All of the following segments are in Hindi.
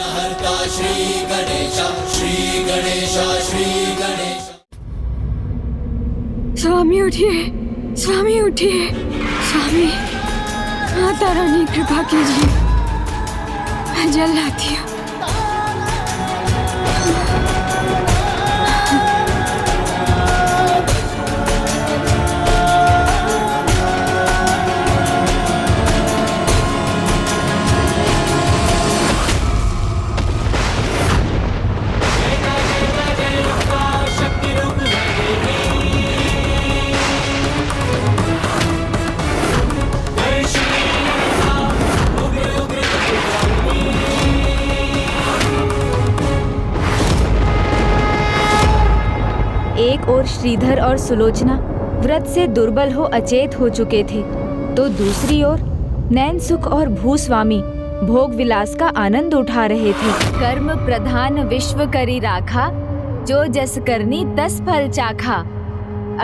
विघ्नहर्ता श्री गणेश, श्री गणेश, श्री गणेश। स्वामी उठिए, स्वामी उठिए, स्वामी माता रानी कृपा कीजिए, मैं जल लाती हूँ। एक ओर श्रीधर और सुलोचना व्रत से दुर्बल हो अचेत हो चुके थे, तो दूसरी ओर नैन सुख और भूस्वामी भोग विलास का आनंद उठा रहे थे। कर्म प्रधान विश्व करी राखा, जो जस करनी तस फल चाखा।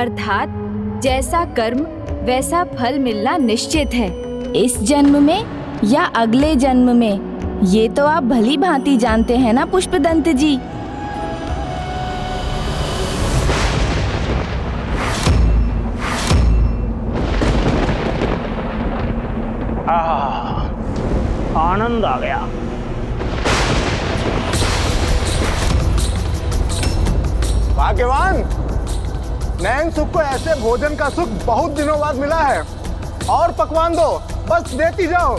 अर्थात जैसा कर्म वैसा फल मिलना निश्चित है, इस जन्म में या अगले जन्म में। ये तो आप भली भांति जानते हैं ना पुष्पदंत जी। आनंद आ गया। भाग्यवान, नैन सुख को ऐसे भोजन का सुख बहुत दिनों बाद मिला है। और पकवान दो, बस देती जाओ।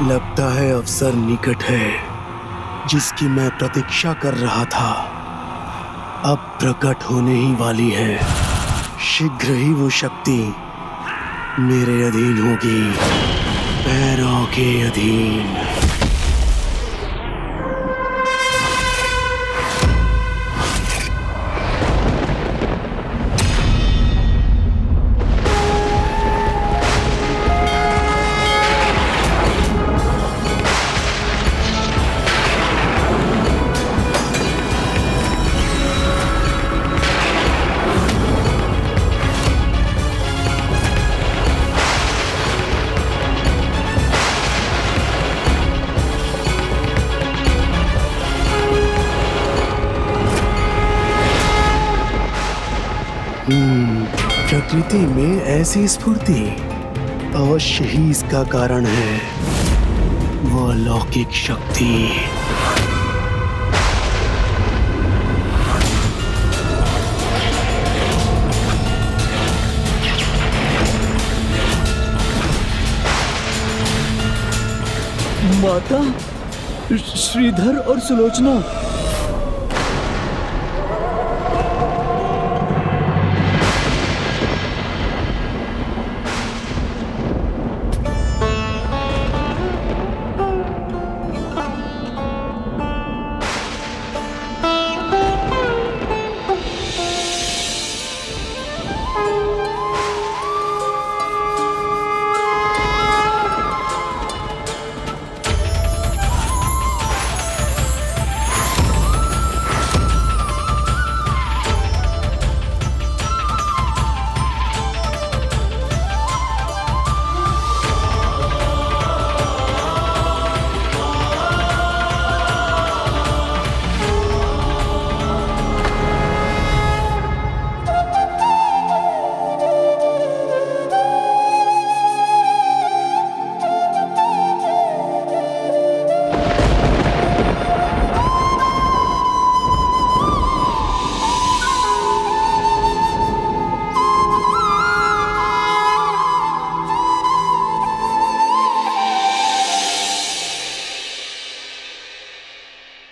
लगता है अवसर निकट है जिसकी मैं प्रतीक्षा कर रहा था, अब प्रकट होने ही वाली है। शीघ्र ही वो शक्ति मेरे अधीन होगी, पैरों के अधीन। प्रकृति में ऐसी स्फूर्ति अवश्य ही इसका कारण है, वो अलौकिक शक्ति। माता, श्रीधर और सुलोचना,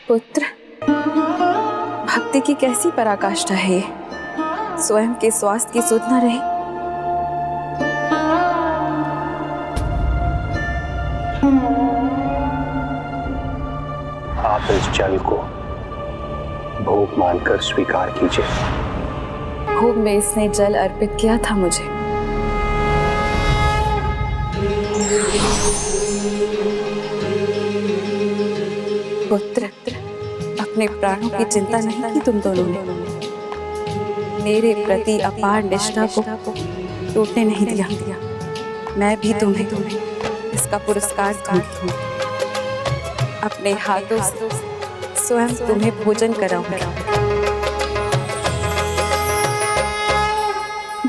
पुत्र, भक्ति की कैसी पराकाष्ठा है ये। स्वयं के स्वास्थ्य की सुध न रही। आप इस जल को भोग मानकर स्वीकार कीजिए। भोग में इसने जल अर्पित किया था मुझे। पुत्र, अपने प्राणों की चिंता नहीं की तुम दोनों ने। मेरे प्रति अपार निष्ठा को टूटने नहीं दिया। मैं भी तुम्हें इसका पुरस्कार दूंगी। अपने हाथों से स्वयं तुम्हें भोजन कराऊंगी।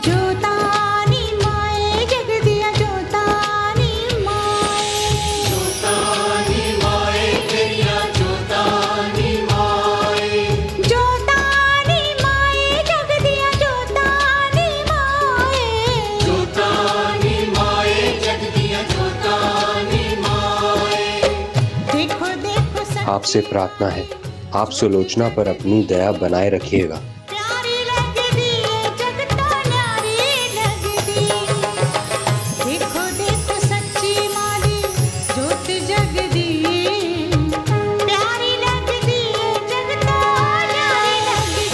जोतानी माए जग दिया जोतानी माए, जोतानी माए तेरिया जोतानी माए, जोतानी माए जग दिया जोतानी माए, जोतानी माए जग दिया जोतानी माए। देखो देखो सब आपसे प्रार्थना है, आप सुलोचना पर अपनी दया बनाए रखिएगा। प्यारी लगदी जगता न्यारी लगदी। देखो देखो सच्ची मारी जोत जगदी, प्यारी लगदी जगता न्यारी लगदी।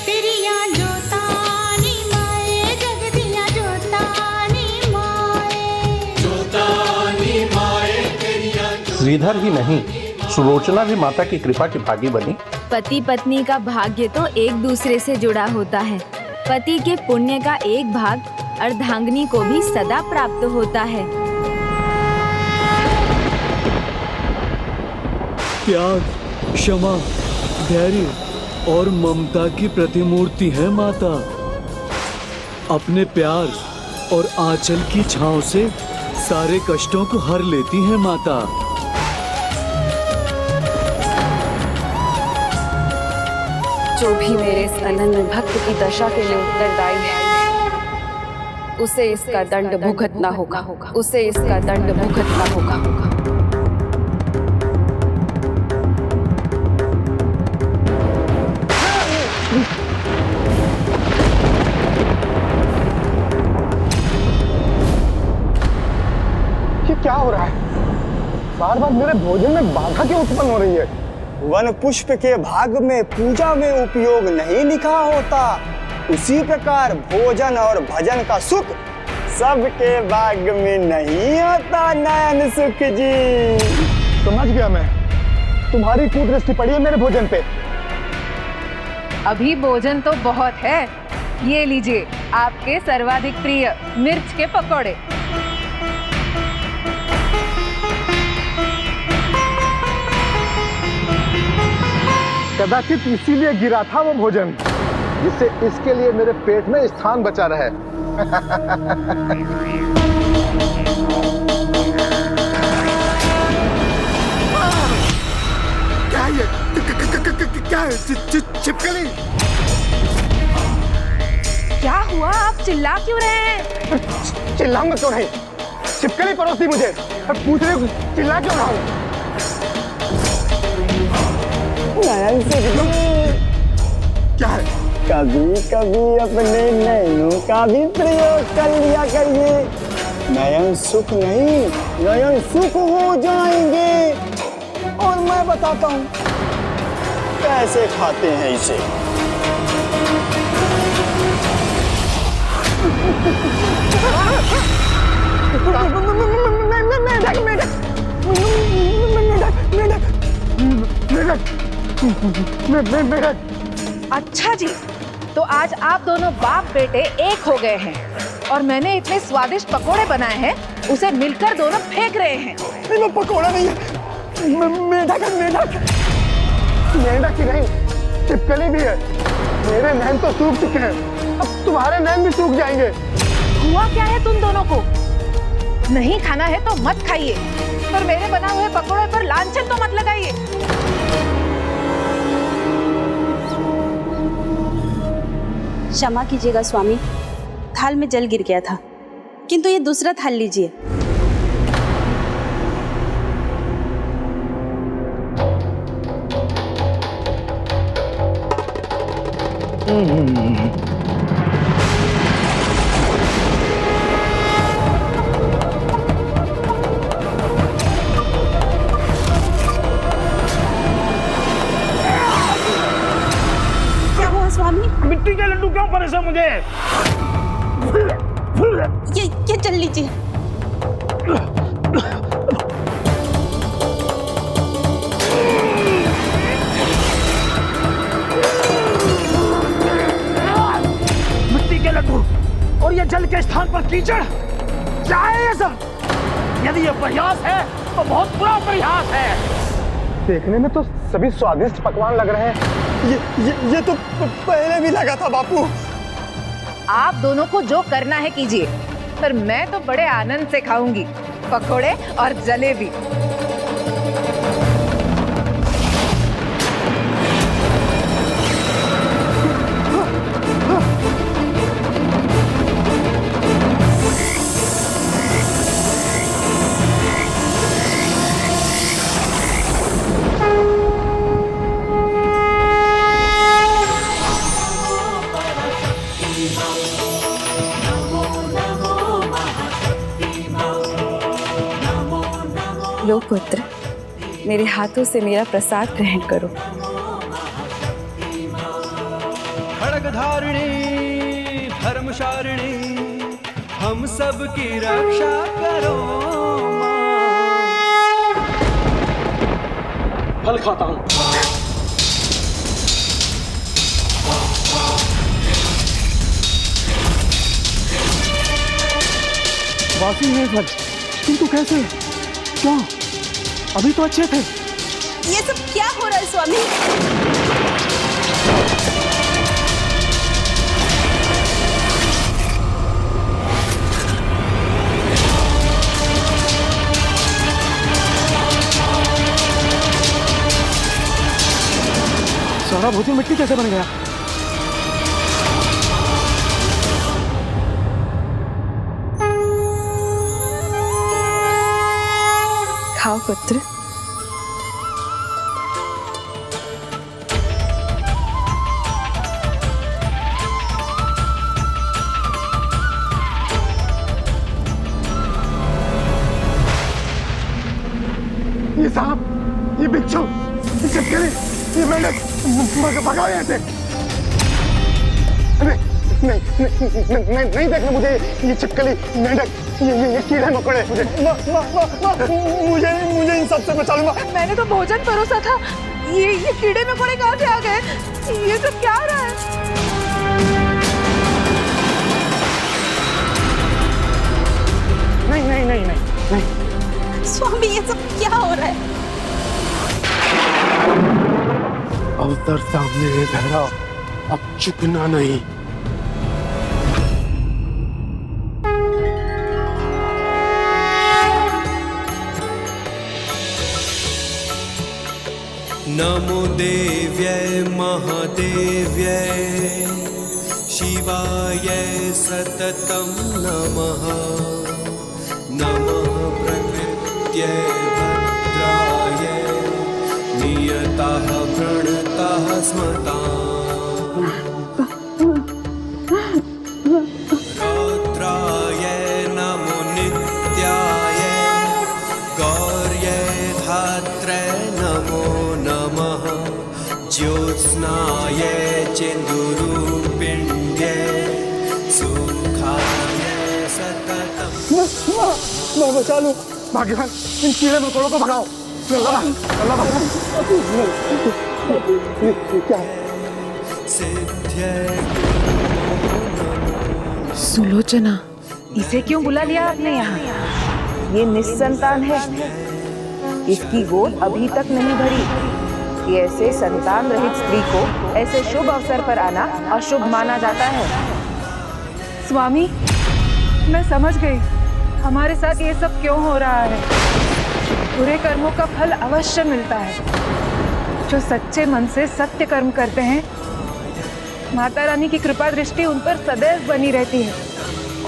तेरिया जोतानी माए जग दिया जोतानी माए, जोतानी माए तेरिया श्रीधर ही नहीं, सुलोचना भी माता की कृपा की भागी बनी। पति पत्नी का भाग्य तो एक दूसरे से जुड़ा होता है। पति के पुण्य का एक भाग अर्धांगिनी को भी सदा प्राप्त होता है। त्याग, क्षमा, धैर्य और ममता की प्रतिमूर्ति है माता। अपने प्यार और आंचल की छांव से सारे कष्टों को हर लेती है माता। जो भी मेरे इस अनन्य भक्त की दशा के लिए उत्तरदायी है, उसे इसका दंड भुगतना होगा। उसे इसका दंड भुगतना होगा। ये क्या हो रहा है? बार बार मेरे भोजन में बाधा क्यों उत्पन्न हो रही है? वन पुष्प के भाग में पूजा में उपयोग नहीं लिखा होता, उसी प्रकार भोजन और भजन का सुख सबके भाग में नहीं होता नयन सुख जी। समझ गया मैं, तुम्हारी कुदृष्टि पड़ी है मेरे भोजन पे। अभी भोजन तो बहुत है, ये लीजिए आपके सर्वाधिक प्रिय मिर्च के पकौड़े। कदाचित इसीलिए गिरा था वो भोजन, जिससे इसके लिए मेरे पेट में स्थान बचा रहे। क्या ये? क्या है? छिपकली? क्या हुआ, आप चिल्ला क्यों रहे हैं? चिल्लाऊंगा क्यों नहीं? छिपकली परोसी मुझे, पूछ रहे हो चिल्ला क्यों रहा हूँ? क्या है? कभी कभी अपने नयनों का भी प्रयोग कर लिया करिए। नयन सुख नहीं, नयन सुख हो जाएंगे। और मैं बताता हूँ कैसे खाते हैं इसे। अच्छा जी, तो आज आप दोनों बाप बेटे एक हो गए हैं और मैंने इतने स्वादिष्ट पकोड़े बनाए हैं, उसे मिलकर दोनों फेंक रहे हैं। वो पकोड़ा नहीं है, मेढक है, मेढक। मेढक ही नहीं, छिपकली भी है। मेरे नैन तो सूख चुके हैं, अब तुम्हारे नैन भी सूख जाएंगे। हुआ क्या है तुम दोनों को? नहीं खाना है तो मत खाइए, पर मेरे बनाए हुए पकोड़े पर लांछन तो मत लगाइए। क्षमा कीजिएगा स्वामी, थाल में जल गिर गया था, किंतु ये दूसरा थाल लीजिए। मिट्टी के लड्डू क्यों परेशा मुझे? ये चल लीजिए। जल के स्थान पर कीचड़, क्या है ये सब? यदि ये प्रयास है तो बहुत बुरा प्रयास है। देखने में तो सभी स्वादिष्ट पकवान लग रहे हैं। ये तो पहले भी लगा था बापू। आप दोनों को जो करना है कीजिए, पर मैं तो बड़े आनंद से खाऊंगी पकोड़े और जलेबी। लो पुत्र, मेरे हाथों से मेरा प्रसाद ग्रहण करो। खड्गधारिणी धर्मशारिणी, हम सब की रक्षा करो। फल खाता हूँ। वासी है फल, किंतु कैसे? क्या? अभी तो अच्छे थे। ये सब क्या हो रहा है स्वामी? सारा भोजन मिट्टी कैसे बन गया? खाओ पुत्र। ये सांप, ये बिच्छू, ये छिपकली, ये मेंढक, भगाओ यहाँ से। नहीं देखना मुझे ये छिपकली, मेंढक, ये कीड़े मकोड़े। मुझे इन सब से बचा लूंगा। मैंने तो भोजन परोसा था, ये कीड़े मकोड़े कहाँ से आ गए? ये सब क्या हो रहा है? नहीं। स्वामी ये सब क्या हो रहा है? अवसर सामने है भैरव, अब चुकना नहीं। नमो देव्यै महादेव्यै, शिवाय सततं नमः। नमः प्रकृत्यै भद्राय, नियतः प्रणतः स्मताम्। रौद्राय नमो नित्याय, गौर्यै धात्रै नमो नमः। ज्योत्स्नाय चेन्दुरूपिण्यै, सुखाय सततम्। मैं बचा लूं। भाग्यवान, इन कीड़े मकोड़ों को भगाओ। अल्लाह क्या है? सुलोचना, इसे क्यों बुला लिया आपने यहाँ? ये निस्संतान है, इसकी गोद अभी तक नहीं भरी। ये ऐसे संतान रहित स्त्री को ऐसे शुभ अवसर पर आना अशुभ माना जाता है। स्वामी, मैं समझ गई हमारे साथ ये सब क्यों हो रहा है। बुरे कर्मों का फल अवश्य मिलता है। जो सच्चे मन से सत्य कर्म करते हैं, माता रानी की कृपा दृष्टि उन पर सदैव बनी रहती है,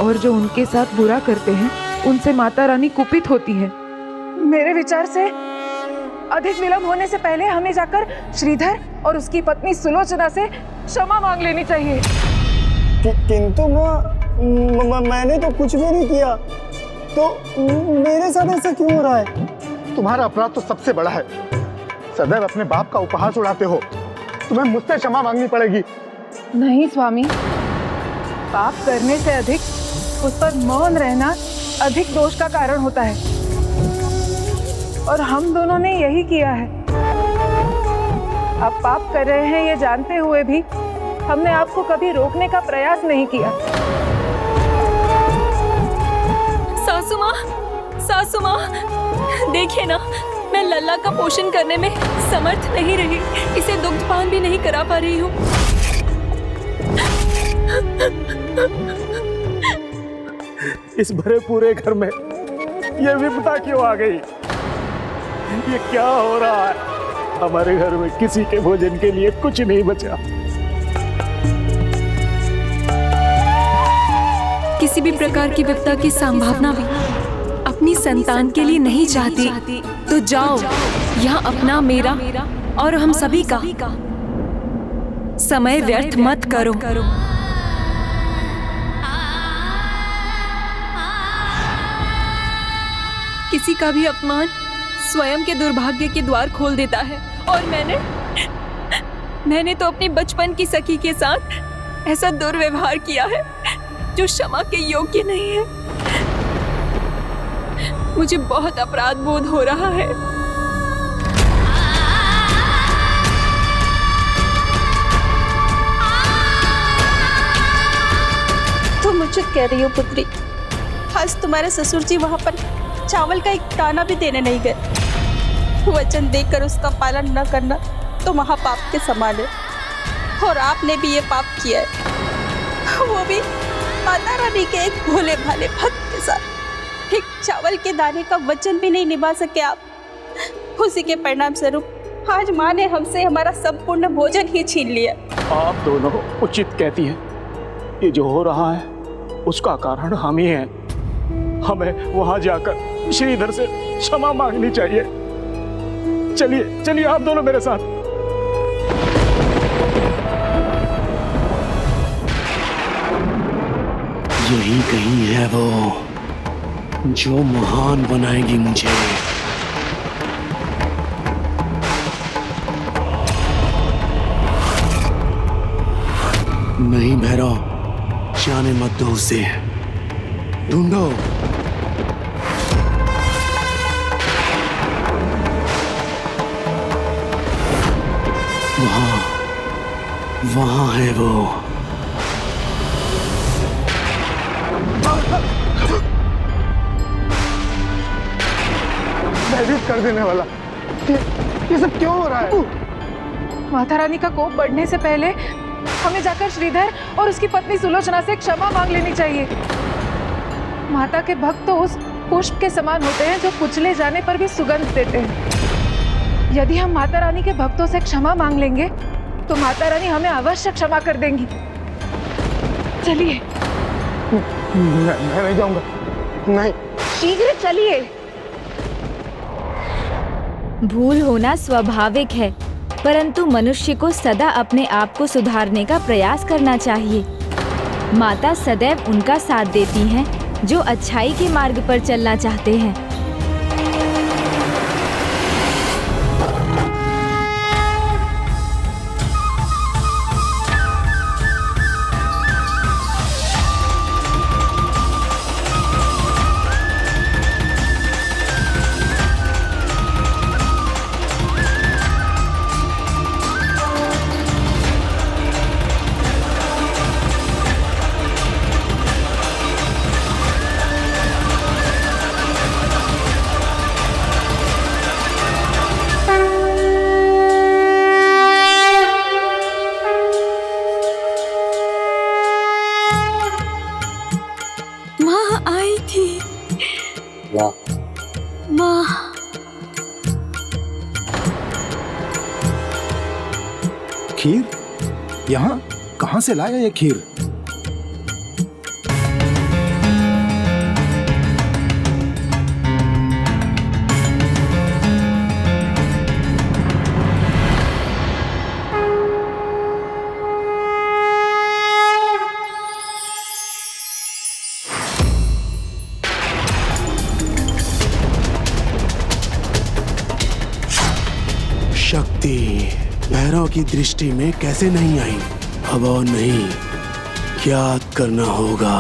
और जो उनके साथ बुरा करते हैं उनसे माता रानी कुपित होती है। मेरे विचार से अधिक विलंब होने से पहले हमें जाकर श्रीधर और उसकी पत्नी सुलोचना से क्षमा मांग लेनी चाहिए। किंतु मैंने तो कुछ भी नहीं किया, तो मेरे साथ ऐसा क्यों हो रहा है? तुम्हारा अपराध तो सबसे बड़ा है। सदैव अपने बाप का उपहास उड़ाते हो। तुम्हें मुझसे क्षमा मांगनी पड़ेगी। नहीं स्वामी, पाप करने से अधिक उस पर मौन रहना अधिक दोष का कारण होता है, और हम दोनों ने यही किया है। आप पाप कर रहे हैं ये जानते हुए भी हमने आपको कभी रोकने का प्रयास नहीं किया। सासू माँ, देखिए ना, मैं लल्ला का पोषण करने में समर्थ नहीं रही, इसे दुग्धपान भी नहीं करा पा रही हूँ। इस भरे पूरे घर में ये विपदा क्यों आ गई? ये क्या हो रहा है? हमारे घर में किसी के भोजन के लिए कुछ नहीं बचा। किसी भी प्रकार की विपदा की संभावना भी अपनी संतान के लिए नहीं चाहती, तो जाओ, यहाँ अपना, मेरा और हम सभी का समय व्यर्थ मत करो। किसी का भी अपमान स्वयं के दुर्भाग्य के द्वार खोल देता है, और मैंने तो अपनी बचपन की सखी के साथ ऐसा दुर्व्यवहार किया है जो क्षमा के योग्य नहीं है। मुझे बहुत अपराध बोध हो रहा है। तुम उचित कह रही हो पुत्री। आज तुम्हारे ससुर जी वहां पर चावल का एक दाना भी देने नहीं गए। वचन देकर उसका पालन न करना तो महापाप के समान है, और आपने भी ये पाप किया है, वो भी माता रानी के एक भोले भाले भक्त के साथ। एक चावल के दाने का वचन भी नहीं निभा सके आप। उसी के परिणाम स्वरूप आज माँ ने हमसे हमारा संपूर्ण भोजन ही छीन लिया। आप दोनों उचित कहती हैं। ये जो हो रहा है उसका कारण हम ही हैं। हमें वहां जाकर श्रीधर से क्षमा मांगनी चाहिए। चलिए चलिए, आप दोनों मेरे साथ। यही कहीं है वो जो महान बनाएगी मुझे। नहीं भैरव, जाने मत दो उसे, ढूंढो। वहां है वो। भयभीत कर देने वाला। ये सब क्यों हो रहा है? माता रानी का कोप बढ़ने से पहले हमें जाकर श्रीधर और उसकी पत्नी सुलोचना से क्षमा मांग लेनी चाहिए। माता के भक्त तो उस पुष्प के समान होते हैं जो कुचले जाने पर भी सुगंध देते हैं। यदि हम माता रानी के भक्तों से क्षमा मांग लेंगे तो माता रानी हमें अवश्य क्षमा कर देंगी। चलिए। मैं नहीं जाऊंगा। नहीं। शीघ्र चलिए। भूल होना स्वाभाविक है, परंतु मनुष्य को सदा अपने आप को सुधारने का प्रयास करना चाहिए। माता सदैव उनका साथ देती हैं जो अच्छाई के मार्ग पर चलना चाहते हैं। खीर? यहाँ कहाँ से लाया ये खीर? शक्ति भैरव की दृष्टि में कैसे नहीं आई? अब और नहीं, क्या करना होगा?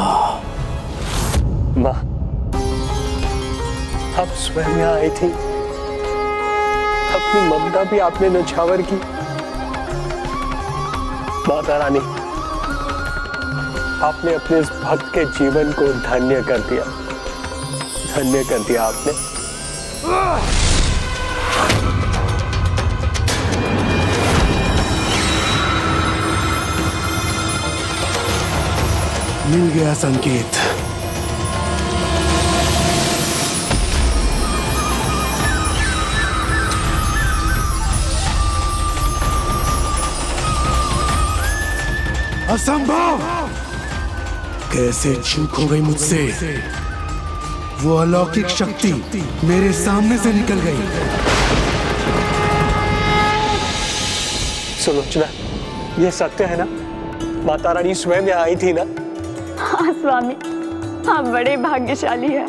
माँ, आप स्वयं यहाँ आई थी, अपनी ममता भी आपने नछावर की। माता रानी, आपने अपने इस भक्त के जीवन को धन्य कर दिया। धन्य कर दिया आपने। मिल गया संकेत। असंभव! कैसे चूक हो गई मुझसे? वो अलौकिक शक्ति मेरे सामने से निकल गई। सुलोचना, ये सत्य है ना? माता रानी स्वयं यहाँ आई थी ना? हाँ स्वामी, आप बड़े भाग्यशाली हैं।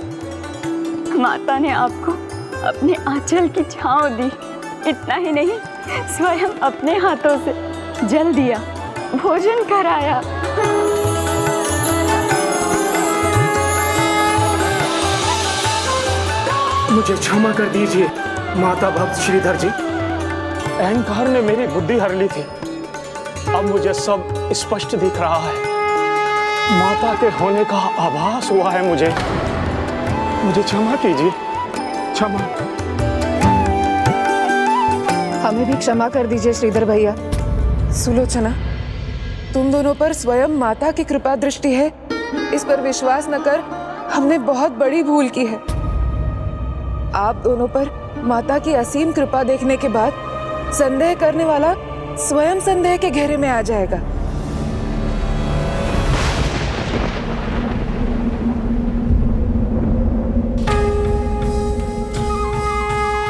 माता ने आपको अपने आंचल की छांव दी। इतना ही नहीं, स्वयं अपने हाथों से जल दिया, भोजन कराया। मुझे क्षमा कर दीजिए माता भक्त श्रीधर जी। अहंकार ने मेरी बुद्धि हर ली थी। अब मुझे सब स्पष्ट दिख रहा है। माता के होने का आभास हुआ है मुझे क्षमा कीजिए, क्षमा। हमें भी क्षमा कर दीजिए श्रीधर भैया। सुलोचना, तुम दोनों पर स्वयं माता की कृपा दृष्टि है, इस पर विश्वास न कर हमने बहुत बड़ी भूल की है। आप दोनों पर माता की असीम कृपा देखने के बाद संदेह करने वाला स्वयं संदेह के घेरे में आ जाएगा।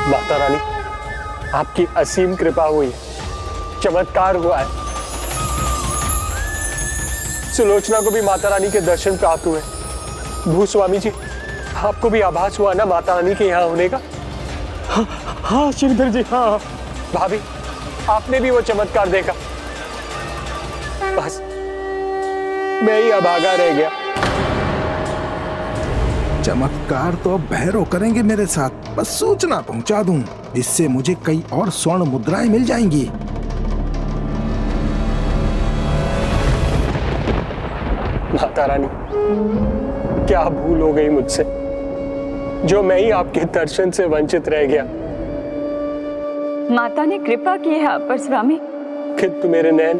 माता रानी, आपकी असीम कृपा हुई, चमत्कार हुआ है। सुलोचना को भी माता रानी के दर्शन प्राप्त हुए। भूस्वामी जी, आपको भी आभास हुआ ना माता रानी के यहाँ होने का? हाँ श्रीधर जी, हाँ। भाभी, आपने भी वो चमत्कार देखा? बस मैं ही अभागा रह गया। चमत्कार तो अब भैरव करेंगे मेरे साथ। बस सूचना पहुंचा दूं, इससे मुझे कई और स्वर्ण मुद्राएं मिल जाएंगी। माता रानी, क्या भूल हो गई मुझसे, जो मैं ही आपके दर्शन से वंचित रह गया। माता ने कृपा की है आप पर स्वामी। किंतु मेरे नैन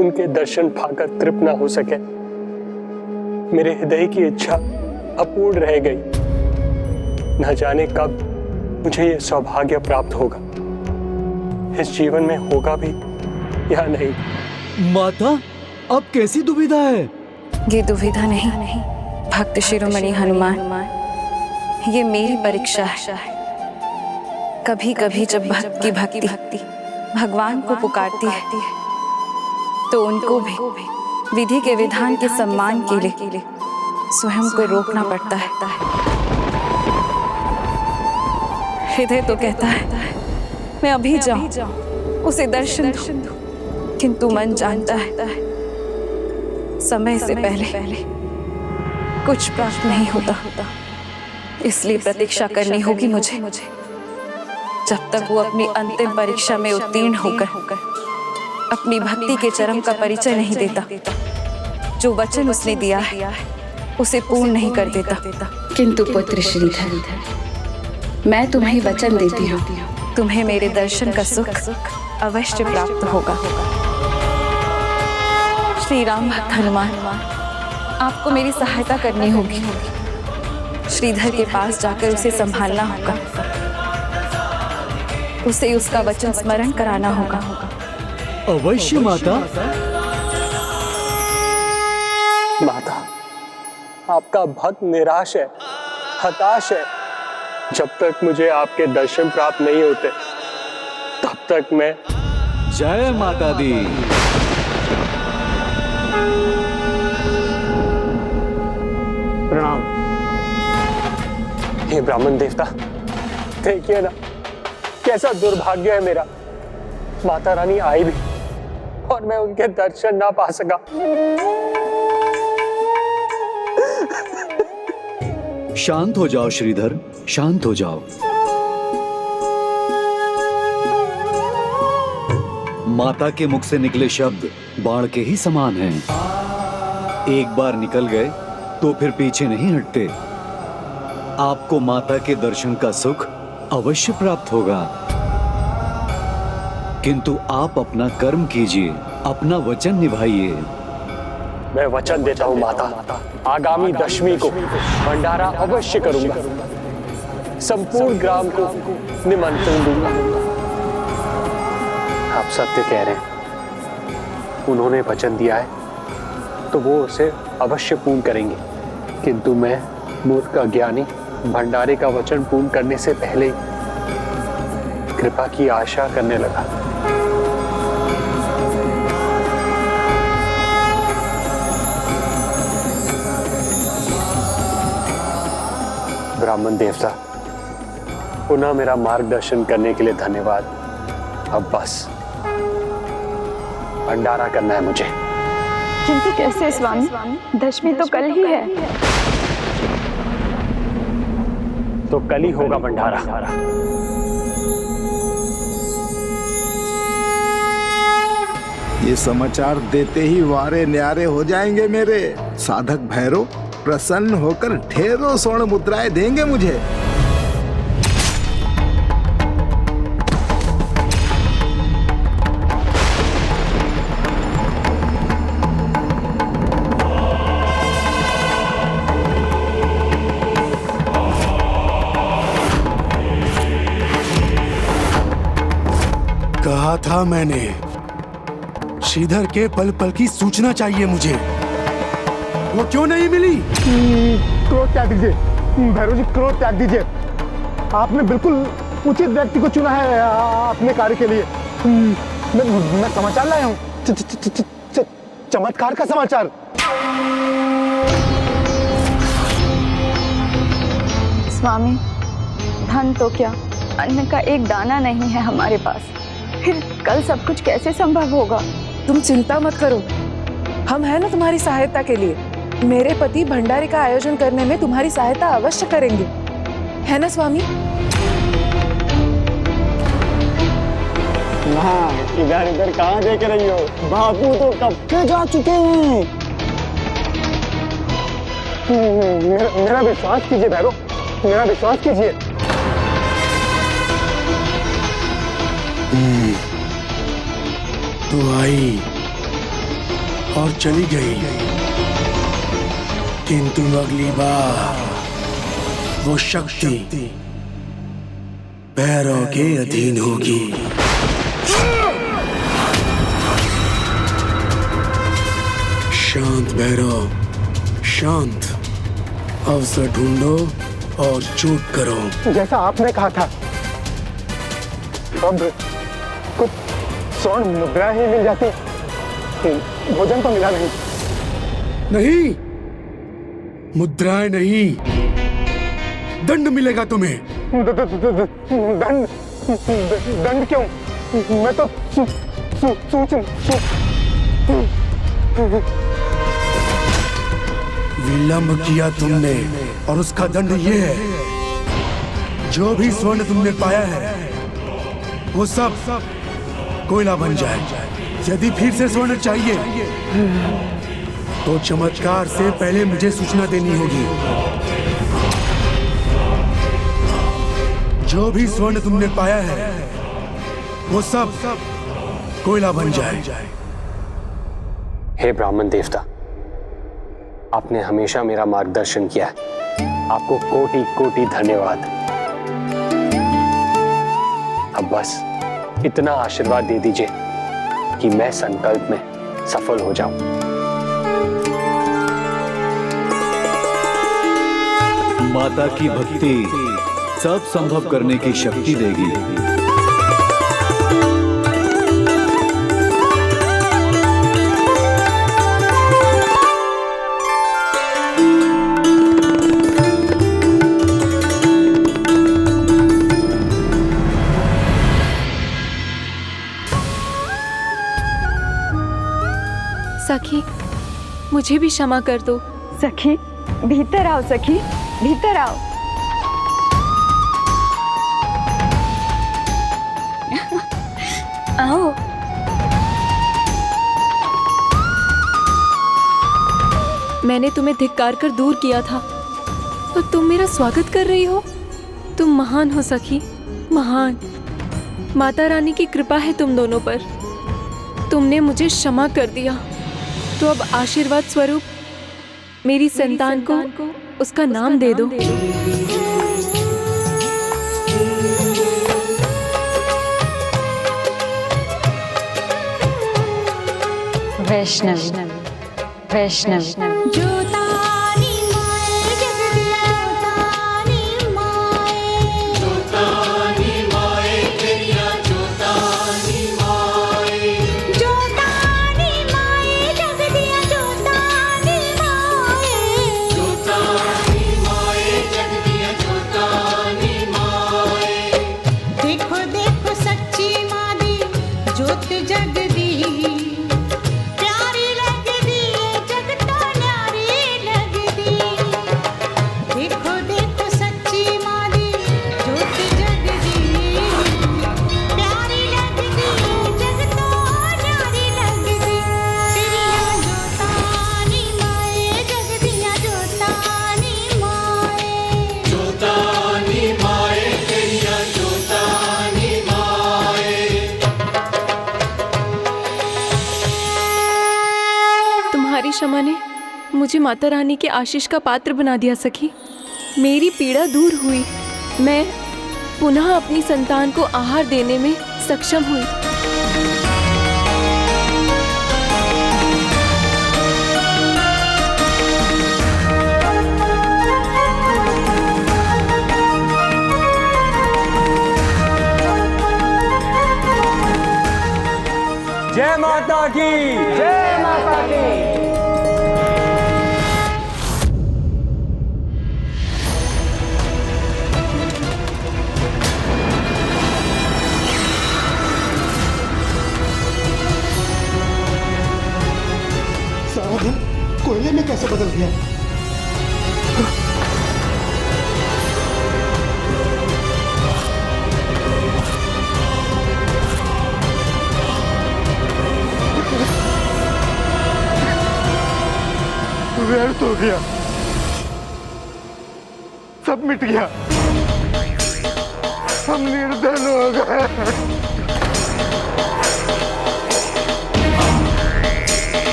उनके दर्शन पाकर तृप्त न हो सके। मेरे हृदय की इच्छा अपूर्ण रह गई। न जाने कब मुझे यह सौभाग्य प्राप्त होगा। इस जीवन में होगा भी या नहीं। माता, अब कैसी दुविधा है? ये दुविधा नहीं, भक्त शिरोमणि हनुमान, ये मेरी परीक्षा है। कभी कभी जब भक्त की भक्ति भगवान को पुकारती है, तो उनको भी विधि के विधान के सम्मान के लिए स्वयं को रोकना पड़ता है। हृदय तो कहता है मैं अभी जाऊं, उसे दर्शन दूं, किंतु मन जानता है समय से पहले कुछ प्राप्त नहीं होता। इसलिए प्रतीक्षा करनी होगी मुझे, जब तक वो अपनी अंतिम परीक्षा में उत्तीर्ण होकर अपनी भक्ति के चरम का परिचय नहीं देता। जो वचन उसने दिया है उसे पूर्ण नहीं कर देता। किंतु पुत्र श्रीधर, मैं तुम्हें वचन देती हूँ, तुम्हें मेरे दर्शन का सुख अवश्य प्राप्त होगा। श्री राम भक्त हनुमान, आपको मेरी सहायता करनी होगी। श्रीधर के पास जाकर उसे संभालना होगा, उसे उसका वचन स्मरण कराना होगा। अवश्य माता। माता, आपका भक्त निराश है, हताश है। जब तक मुझे आपके दर्शन प्राप्त नहीं होते, तब तक मैं। जय माता दी। प्रणाम। हे ब्राह्मण देवता, देखिए ना कैसा दुर्भाग्य है मेरा। माता रानी आई भी और मैं उनके दर्शन ना पा सका। शांत हो जाओ श्रीधर, शांत हो जाओ। माता के मुख से निकले शब्द बाण के ही समान हैं। एक बार निकल गए तो फिर पीछे नहीं हटते। आपको माता के दर्शन का सुख अवश्य प्राप्त होगा, किंतु आप अपना कर्म कीजिए, अपना वचन निभाइए। मैं वचन देता हूँ माता, आगामी दशमी को भंडारा अवश्य करूंगा, संपूर्ण ग्राम को निमंत्रण दूंगा। आप सत्य कह रहे हैं, उन्होंने वचन दिया है तो वो उसे अवश्य पूर्ण करेंगे, किंतु मैं मूर्ख अज्ञानी भंडारे का वचन पूर्ण करने से पहले ही कृपा की आशा करने लगा। ब्राह्मण देवता, पुनः मेरा मार्गदर्शन करने के लिए धन्यवाद। अब बस भंडारा करना है मुझे। किंतु कैसे स्वामी, दशमी तो कल ही है। तो कल ही होगा भंडारा। ये समाचार देते ही वारे न्यारे हो जाएंगे मेरे साधक भैरव। प्रसन्न होकर ढेरों स्वर्ण मुद्राएं देंगे मुझे। कहा था मैंने, श्रीधर के पल पल की सूचना चाहिए मुझे। वो क्यों नहीं मिली? क्रोध त्याग दीजिए भैरव जी, क्रोध त्याग दीजिए। आपने बिल्कुल उचित व्यक्ति को चुना है अपने कार्य के लिए। मैं समाचार लाया हूँ, चमत्कार का समाचार। स्वामी, धन तो क्या, अन्न का एक दाना नहीं है हमारे पास, फिर कल सब कुछ कैसे संभव होगा? तुम चिंता मत करो, हम हैं ना तुम्हारी सहायता के लिए। मेरे पति भंडारे का आयोजन करने में तुम्हारी सहायता अवश्य करेंगे, है ना स्वामी? हाँ, इधर इधर कहाँ देख रही हो? बापू तो कब के जा चुके हैं। मेरा विश्वास कीजिए भैरव, मेरा विश्वास कीजिए। तो आई और चली गई, किंतु अगली बार वो शक्ति भैरव के अधीन होगी। शांत भैरव, शांत। अवसर ढूंढो और चूक करो। जैसा आपने कहा था, अब कुछ स्वर्ण मुद्रा ही मिल जाती, भोजन तो मिला नहीं। नहीं, मुद्राएं नहीं, दंड मिलेगा तुम्हें। दंड? दंड क्यों? मैं तो विलंब किया तुमने और उसका दंड ये है, जो भी स्वर्ण तुमने पाया है वो सब कोयला बन जाए। यदि फिर से स्वर्ण चाहिए तो चमत्कार से पहले मुझे सूचना देनी होगी। जो भी स्वर्ण तुमने पाया है वो सब कोयला बन जाए। हे ब्राह्मण देवता, आपने हमेशा मेरा मार्गदर्शन किया है, आपको कोटि कोटि धन्यवाद। अब बस इतना आशीर्वाद दे दीजिए कि मैं संकल्प में सफल हो जाऊं। माता की भक्ति सब संभव करने की शक्ति देगी। सखी, मुझे भी क्षमा कर दो। सखी, भीतर आओ सखी, भीतर आओ। आओ। मैंने तुम्हें धिक्कार कर दूर किया था, और तुम मेरा स्वागत कर रही हो। तुम महान हो सखी, महान। माता रानी की कृपा है तुम दोनों पर। तुमने मुझे क्षमा कर दिया, तो अब आशीर्वाद स्वरूप मेरी संतान को उसका नाम दे दो। वैष्णवी, वैष्णवी। क्षमा ने मुझे माता रानी के आशीष का पात्र बना दिया सखी। मेरी पीड़ा दूर हुई। मैं पुनः अपनी संतान को आहार देने में सक्षम हुई। जय माता की, जय माता की। कोयले में कैसे बदल गया? व्यर्थ हो गया, सब मिट गया, हम निर्धन हो गए।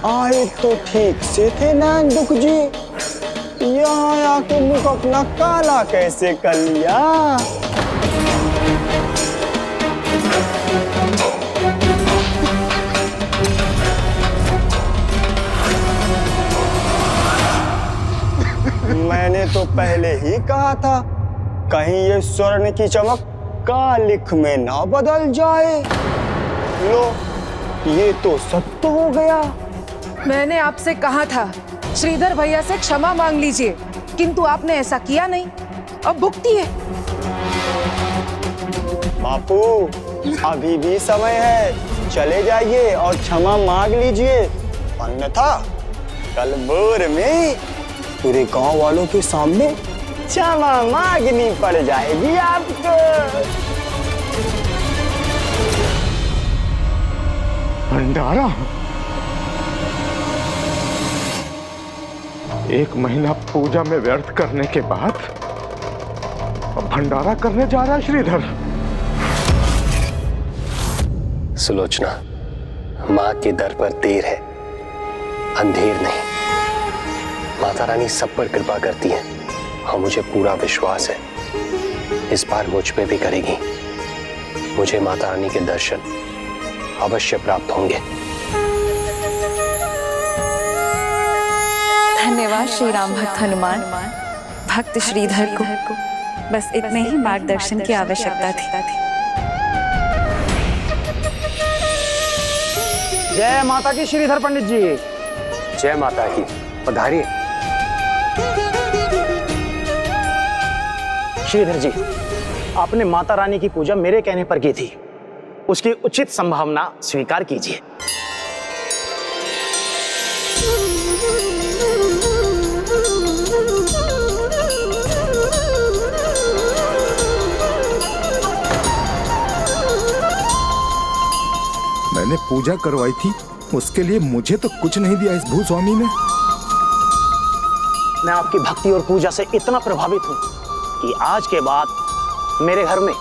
आए तो ठीक से थे नैन दुख जी, यहाँ आके मुख अपना काला कैसे कर लिया? मैंने तो पहले ही कहा था, कहीं ये स्वर्ण की चमक कालिख में ना बदल जाए। लो, ये तो सत्य हो गया। मैंने आपसे कहा था श्रीधर भैया से क्षमा मांग लीजिए, किंतु आपने ऐसा किया नहीं। अब भुगती है। बापू, अभी भी समय है, चले जाइए और क्षमा मांग लीजिए, अन्यथा कल भोर में पूरे गांव वालों के सामने क्षमा मांगनी पड़ जाएगी आपको। भंडारा, एक महीना पूजा में व्यर्थ करने के बाद अब भंडारा करने जा रहा है श्रीधर। सुलोचना, माँ के दर पर देर है, अंधेर नहीं। माता रानी सब पर कृपा करती है और मुझे पूरा विश्वास है इस बार मुझ पे भी करेगी। मुझे माता रानी के दर्शन अवश्य प्राप्त होंगे। धन्यवाद श्री राम भक्त हनुमान। भक्त श्रीधर को बस इतने ही मार्गदर्शन की आवश्यकता थी। जय माता की श्रीधर पंडित जी। जय माता की, पधारिए। श्रीधर जी, आपने माता रानी की पूजा मेरे कहने पर की थी, उसकी उचित संभावना स्वीकार कीजिए। मैंने पूजा करवाई थी उसके लिए मुझे तो कुछ नहीं दिया इस भूस्वामी ने। मैं आपकी भक्ति और पूजा से इतना प्रभावित हूं कि आज के बाद मेरे घर में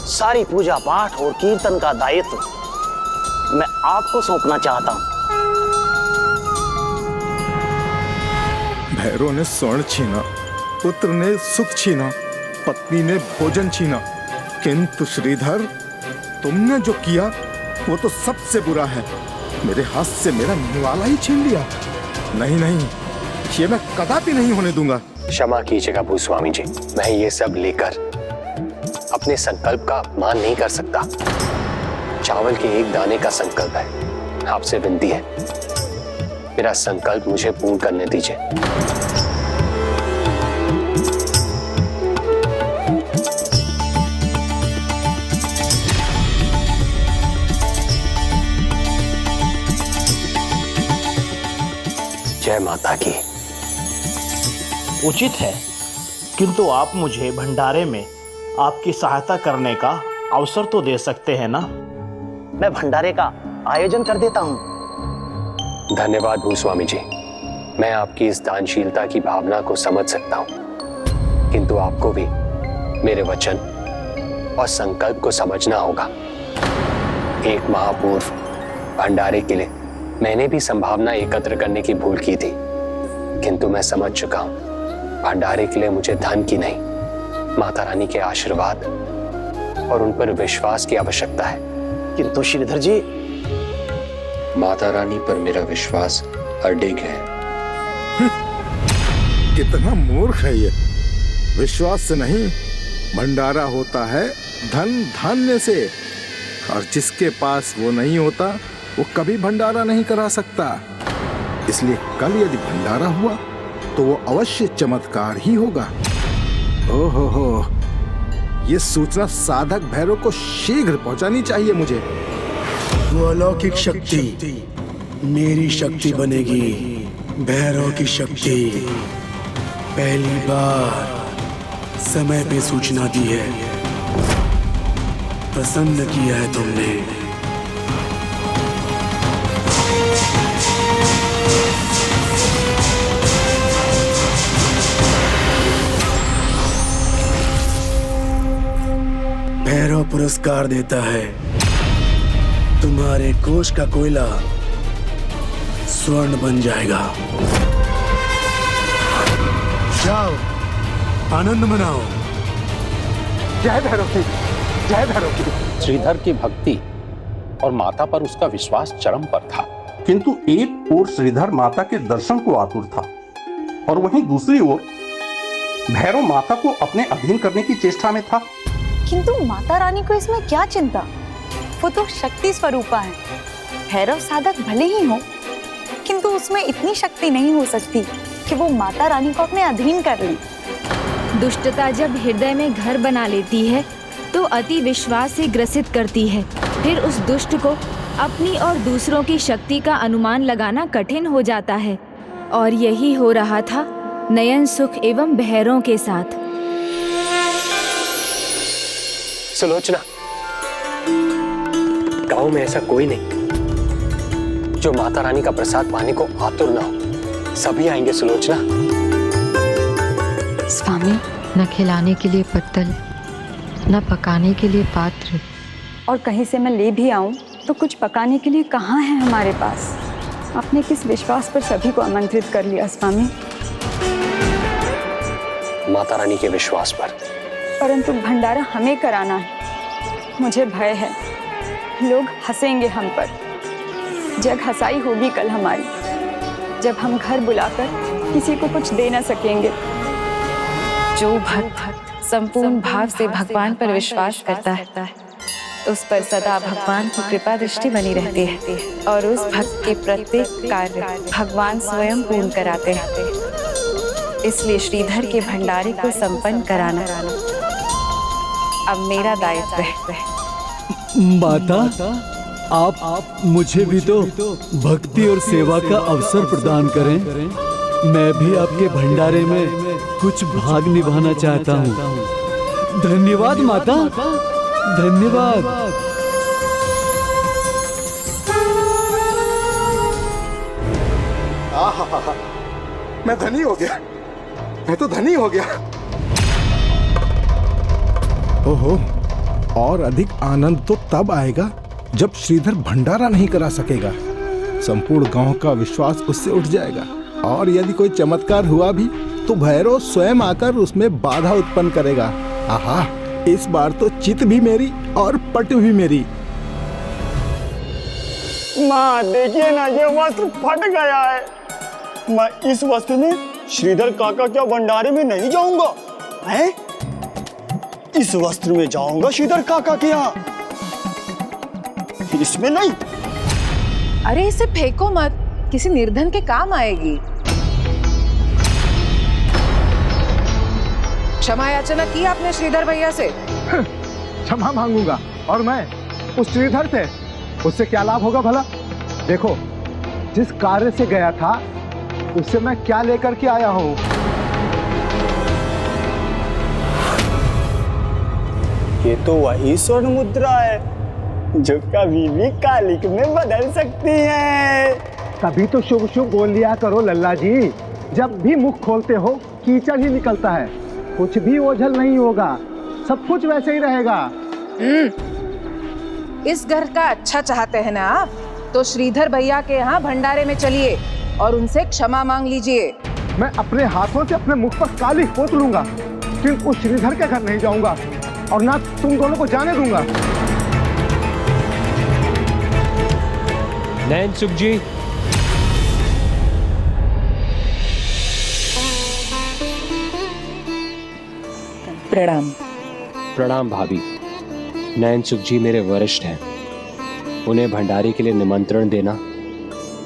सारी पूजा पाठ और कीर्तन का दायित्व मैं आपको सौंपना चाहता हूं। भैरव ने स्वर्ण छीना, पुत्र ने सुख छीना, पत्नी ने भोजन छीना, किंतु श्रीधर तुमने जो किया वो तो सबसे बुरा है। मेरे हाथ से मेरा निवाला ही छीन लिया। नहीं नहीं, ये मैं कदापि नहीं होने दूंगा। क्षमा कीजिएगा भूस्वामी जी, मैं ये सब लेकर अपने संकल्प का अपमान नहीं कर सकता। चावल के एक दाने का संकल्प है, आपसे विनती है मेरा संकल्प मुझे पूर्ण करने दीजिए। जय माता की। उचित है, किंतु आप मुझे भंडारे में आपकी सहायता करने का अवसर तो दे सकते हैं ना? मैं भंडारे का आयोजन कर देता हूं। धन्यवाद भूस्वामी जी, मैं आपकी इस दानशीलता की भावना को समझ सकता हूं, किंतु आपको भी मेरे वचन और संकल्प को समझना होगा। एक माह पूर्व भंडारे के लिए मैंने भी संभावना एकत्र करने की भूल की थी, किंतु मैं समझ चुका हूं भंडारे के लिए मुझे धन की नहीं, माता रानी के आशीर्वाद और उन पर विश्वास की आवश्यकता है। किंतु श्रीधर जी, माता रानी पर मेरा विश्वास अडिग है। कितना मूर्ख है ये। विश्वास से नहीं, भंडारा होता है धन धान्य से, और जिसके पास वो नहीं होता वो कभी भंडारा नहीं करा सकता। इसलिए कल यदि भंडारा हुआ तो वो अवश्य चमत्कार ही होगा। ओहो, ये सूचना साधक भैरव को शीघ्र पहुंचानी चाहिए मुझे। वो अलौकिक शक्ति मेरी शक्ति बनेगी। भैरव की शक्ति पहली बार समय पे सूचना दी है। प्रसन्न किया है तुमने। भैरव पुरस्कार देता है। तुम्हारे कोष का कोयला स्वर्ण बन जाएगा। जाओ, आनंद मनाओ। जय भैरव की, जय भैरव की। श्रीधर की भक्ति और माता पर उसका विश्वास चरम पर था, किंतु एक ओर श्रीधर माता के दर्शन को आतुर था और वहीं दूसरी ओर भैरव माता को अपने अधीन करने की चेष्टा में था। किंतु माता रानी को इसमें क्या चिंता, वो तो शक्ति स्वरूपा है। भैरव साधक भले ही हो, किंतु उसमें इतनी शक्ति नहीं हो सकती कि वो माता रानी को अपने अधीन कर ले। दुष्टता जब हृदय में घर बना लेती है तो अति विश्वास से ग्रसित करती है। फिर उस दुष्ट को अपनी और दूसरों की शक्ति का अनुमान लगाना कठिन हो जाता है, और यही हो रहा था नयन सुख एवं भैरव के साथ। सुलोचना, गांव में ऐसा कोई नहीं जो माता रानी का प्रसाद पाने को आतुर ना हो। सभी आएंगे सुलोचना। स्वामी, न खिलाने के लिए पत्तल, न पकाने के लिए पात्र। और कहीं से मैं ले भी आऊं तो कुछ पकाने के लिए कहाँ है हमारे पास। आपने किस विश्वास पर सभी को आमंत्रित कर लिया स्वामी? माता रानी के विश्वास पर। परंतु भंडारा हमें कराना है। मुझे भय है, लोग हंसेंगे हम पर। जग हंसाई होगी कल हमारी, जब हम घर बुलाकर किसी को कुछ दे न सकेंगे। जो भक्त संपूर्ण भाव से भगवान पर विश्वास करता है, उस पर सदा भगवान की कृपा दृष्टि बनी रहती है, और उस भक्त के प्रत्येक कार्य भगवान स्वयं पूर्ण कराते हैं। इसलिए श्रीधर के भंडारे को संपन्न कराना अब मेरा दायित्व है। माता, आप मुझे भी तो भक्ति और सेवा का अवसर प्रदान करें। मैं भी आपके भंडारे में कुछ भाग निभाना चाहता हूँ। धन्यवाद माता, धन्यवाद। आहा, मैं धनी हो गया, मैं तो धनी हो गया। ओहो, और अधिक आनंद तो तब आएगा जब श्रीधर भंडारा नहीं करा सकेगा। संपूर्ण गांव का विश्वास उससे उठ जाएगा, और यदि कोई चमत्कार हुआ भी तो भैरव स्वयं आकर उसमें बाधा उत्पन्न करेगा। आहा, इस बार तो चित भी मेरी और पट भी मेरी। माँ देखिए ना, ये वस्त्र फट गया है। मैं इस वस्त्र में श्रीधर काका क्या भंडारे में नहीं जाऊंगा, हैं? इस वस्त्र में जाऊंगा श्रीधर काका के यहाँ, इसमें नहीं। अरे इसे फेंको मत, किसी निर्धन के काम आएगी। क्षमा याचना की आपने श्रीधर भैया से? क्षमा मांगूंगा, और मैं उस श्रीधर से, उससे क्या लाभ होगा भला? देखो, जिस कार्य से गया था उससे मैं क्या लेकर के आया हूं। ये तो वही स्वर्ण मुद्रा है जो कभी भी कालिक में बदल सकती है। कभी तो शुभ शुभ बोल लिया करो लल्ला जी, जब भी मुख खोलते हो कीचड़ ही निकलता है। कुछ भी ओझल नहीं होगा, सब कुछ वैसे ही रहेगा। इस घर का अच्छा चाहते हैं ना आप, तो श्रीधर भैया के यहाँ भंडारे में चलिए और उनसे क्षमा मांग लीजिए। मैं अपने हाथों से अपने मुख पर कालिख पोत लूंगा, फिर उस श्रीधर के घर नहीं जाऊंगा और ना तुम दोनों को जाने दूंगा। नैन सुख जी, प्रणाम। प्रणाम भाभी। नैन सुख जी मेरे वरिष्ठ हैं, उन्हें भंडारे के लिए निमंत्रण देना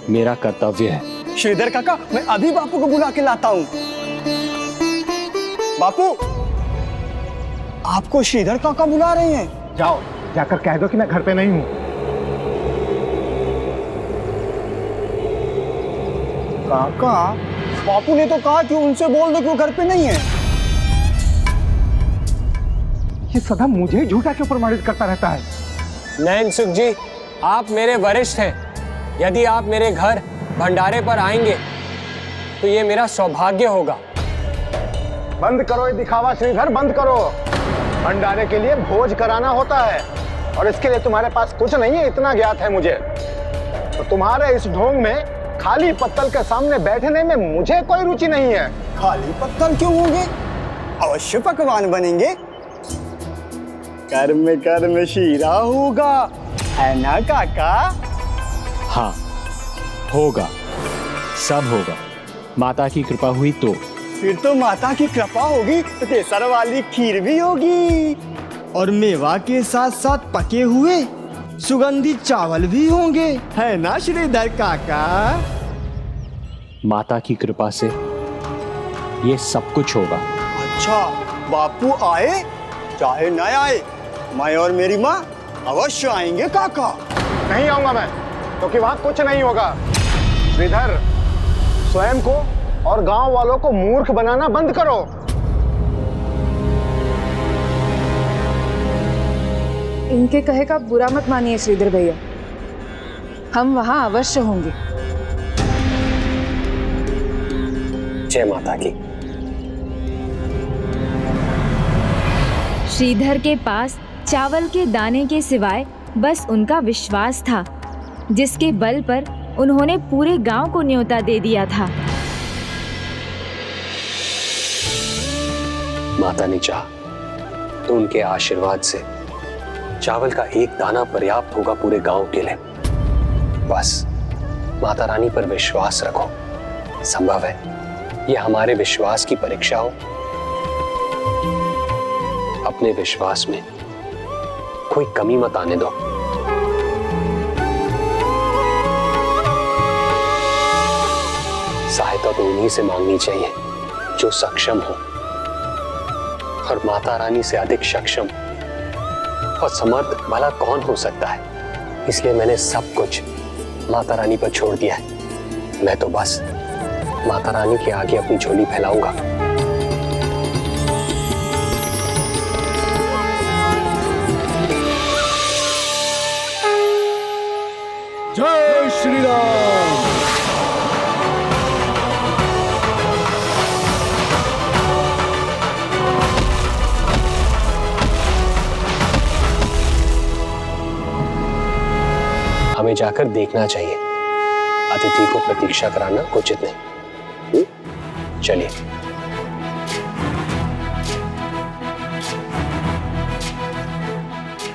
मेरा कर्तव्य है। श्रीधर काका, मैं अभी बापू को बुला के लाता हूँ। बापू, आपको श्रीधर काका बुला रहे हैं। जाओ, जाकर कह दो कि मैं घर पे नहीं हूँ। काका, बापू ने तो कहा कि उनसे बोल दो कि वो घर पे नहीं है। ये सदा मुझे ही झूठा क्यों प्रमाणित करता रहता है? नैन सुख जी, आप मेरे वरिष्ठ हैं, यदि आप मेरे घर भंडारे पर आएंगे तो ये मेरा सौभाग्य होगा। बंद करो ये दिखावा श्रीधर, बंद करो। भंडारे के लिए भोज कराना होता है, और इसके लिए तुम्हारे पास कुछ नहीं है, इतना ज्ञात है मुझे। तो तुम्हारे इस ढोंग में खाली पत्तल के सामने बैठने में मुझे कोई रुचि नहीं है। खाली पत्तल क्यों होंगे? अवश्य पकवान बनेंगे। कर्म कर्म शीरा होगा, है ना काका? हाँ, होगा, सब होगा। माता की कृपा हुई तो। फिर तो माता की कृपा होगी तो केसर वाली खीर भी होगी, और मेवा के साथ साथ पके हुए सुगंधित चावल भी होंगे, है ना श्रीधर काका? माता की कृपा से ये सब कुछ होगा। अच्छा, बापू आए चाहे न आए, मैं और मेरी माँ अवश्य आएंगे काका। नहीं आऊंगा मैं, क्योंकि वहां कुछ नहीं होगा। श्रीधर, स्वयं को और गांव वालों को मूर्ख बनाना बंद करो। इनके कहे का बुरा मत मानिए श्रीधर भैया, हम वहां अवश्य होंगे। जय माता की। श्रीधर के पास चावल के दाने के सिवाय बस उनका विश्वास था, जिसके बल पर उन्होंने पूरे गांव को न्योता दे दिया था। माता ने चाहा तो उनके आशीर्वाद से चावल का एक दाना पर्याप्त होगा पूरे गांव के लिए। बस माता रानी पर विश्वास रखो। संभव है ये हमारे विश्वास की परीक्षा हो। अपने विश्वास में कोई कमी मत आने दो। सहायता तो उन्हीं से मांगनी चाहिए जो सक्षम हो, और माता रानी से अधिक सक्षम और समर्थ भला कौन हो सकता है। इसलिए मैंने सब कुछ माता रानी पर छोड़ दिया है। मैं तो बस माता रानी के आगे अपनी झोली फैलाऊंगा। जय श्री राम। हमें जाकर देखना चाहिए। अतिथि को प्रतीक्षा कराना उचित नहीं। चलिए।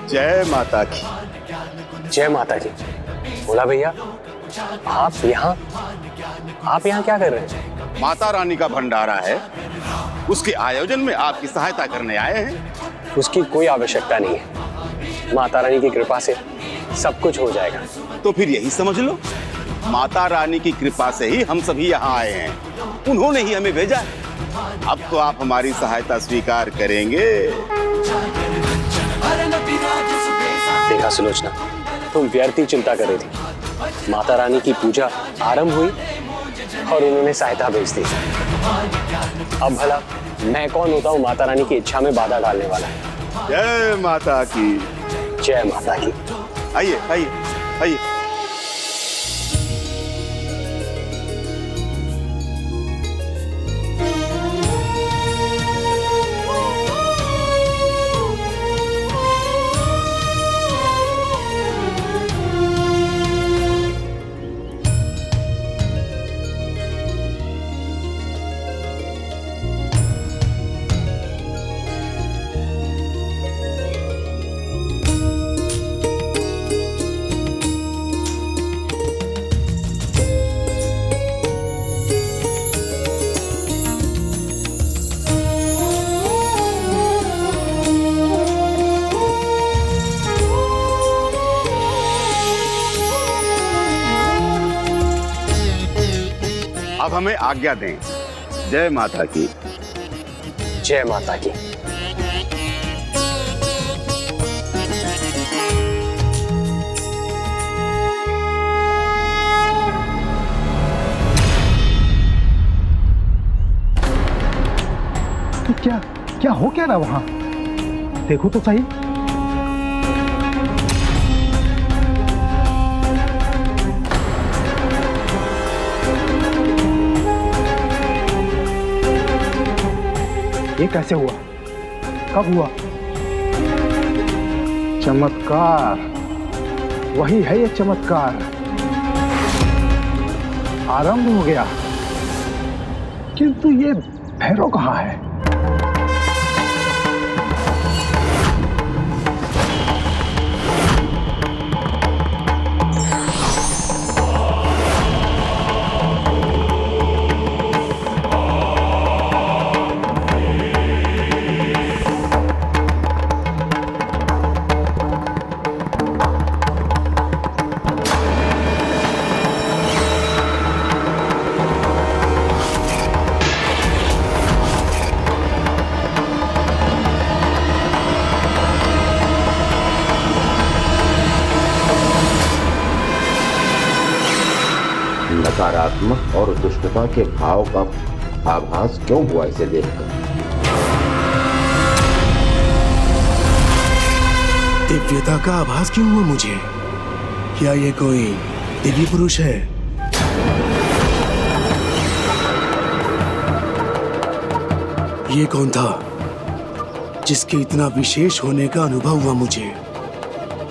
जय माता की। जय माता की। बोला भैया, आप यहाँ क्या कर रहे हैं? माता रानी का भंडारा है, उसके आयोजन में आपकी सहायता करने आए हैं। उसकी कोई आवश्यकता नहीं है। माता रानी की कृपा से सब कुछ हो जाएगा। तो फिर यही समझ लो, माता रानी की कृपा से ही हम सभी यहाँ आए हैं। उन्होंने ही हमें भेजा है। अब तो आप हमारी सहायता स्वीकार करेंगे। देखा सुलोचना, तुम व्यर्थ ही चिंता कर रही थी। माता रानी की पूजा आरंभ हुई और उन्होंने सहायता भेज दी। अब भला मैं कौन होता हूँ माता रानी की इच्छा में बाधा डालने वाला? जय माता की। जय माता की। आइए आइए आइए। अब हमें आज्ञा दें। जय माता की। जय माता की। तो क्या हो क्या रहा वहां? देखो तो सही। ये कैसे हुआ? कब हुआ? चमत्कार, वही है ये चमत्कार। आरंभ हो गया, किंतु ये भैरव कहाँ है? नकारात्मक और दुष्टता के भाव का आभास क्यों हुआ इसे देखकर? दिव्यता का आभास क्यों हुआ मुझे? क्या ये कोई दिव्य पुरुष है? ये कौन था जिसके इतना विशेष होने का अनुभव हुआ मुझे?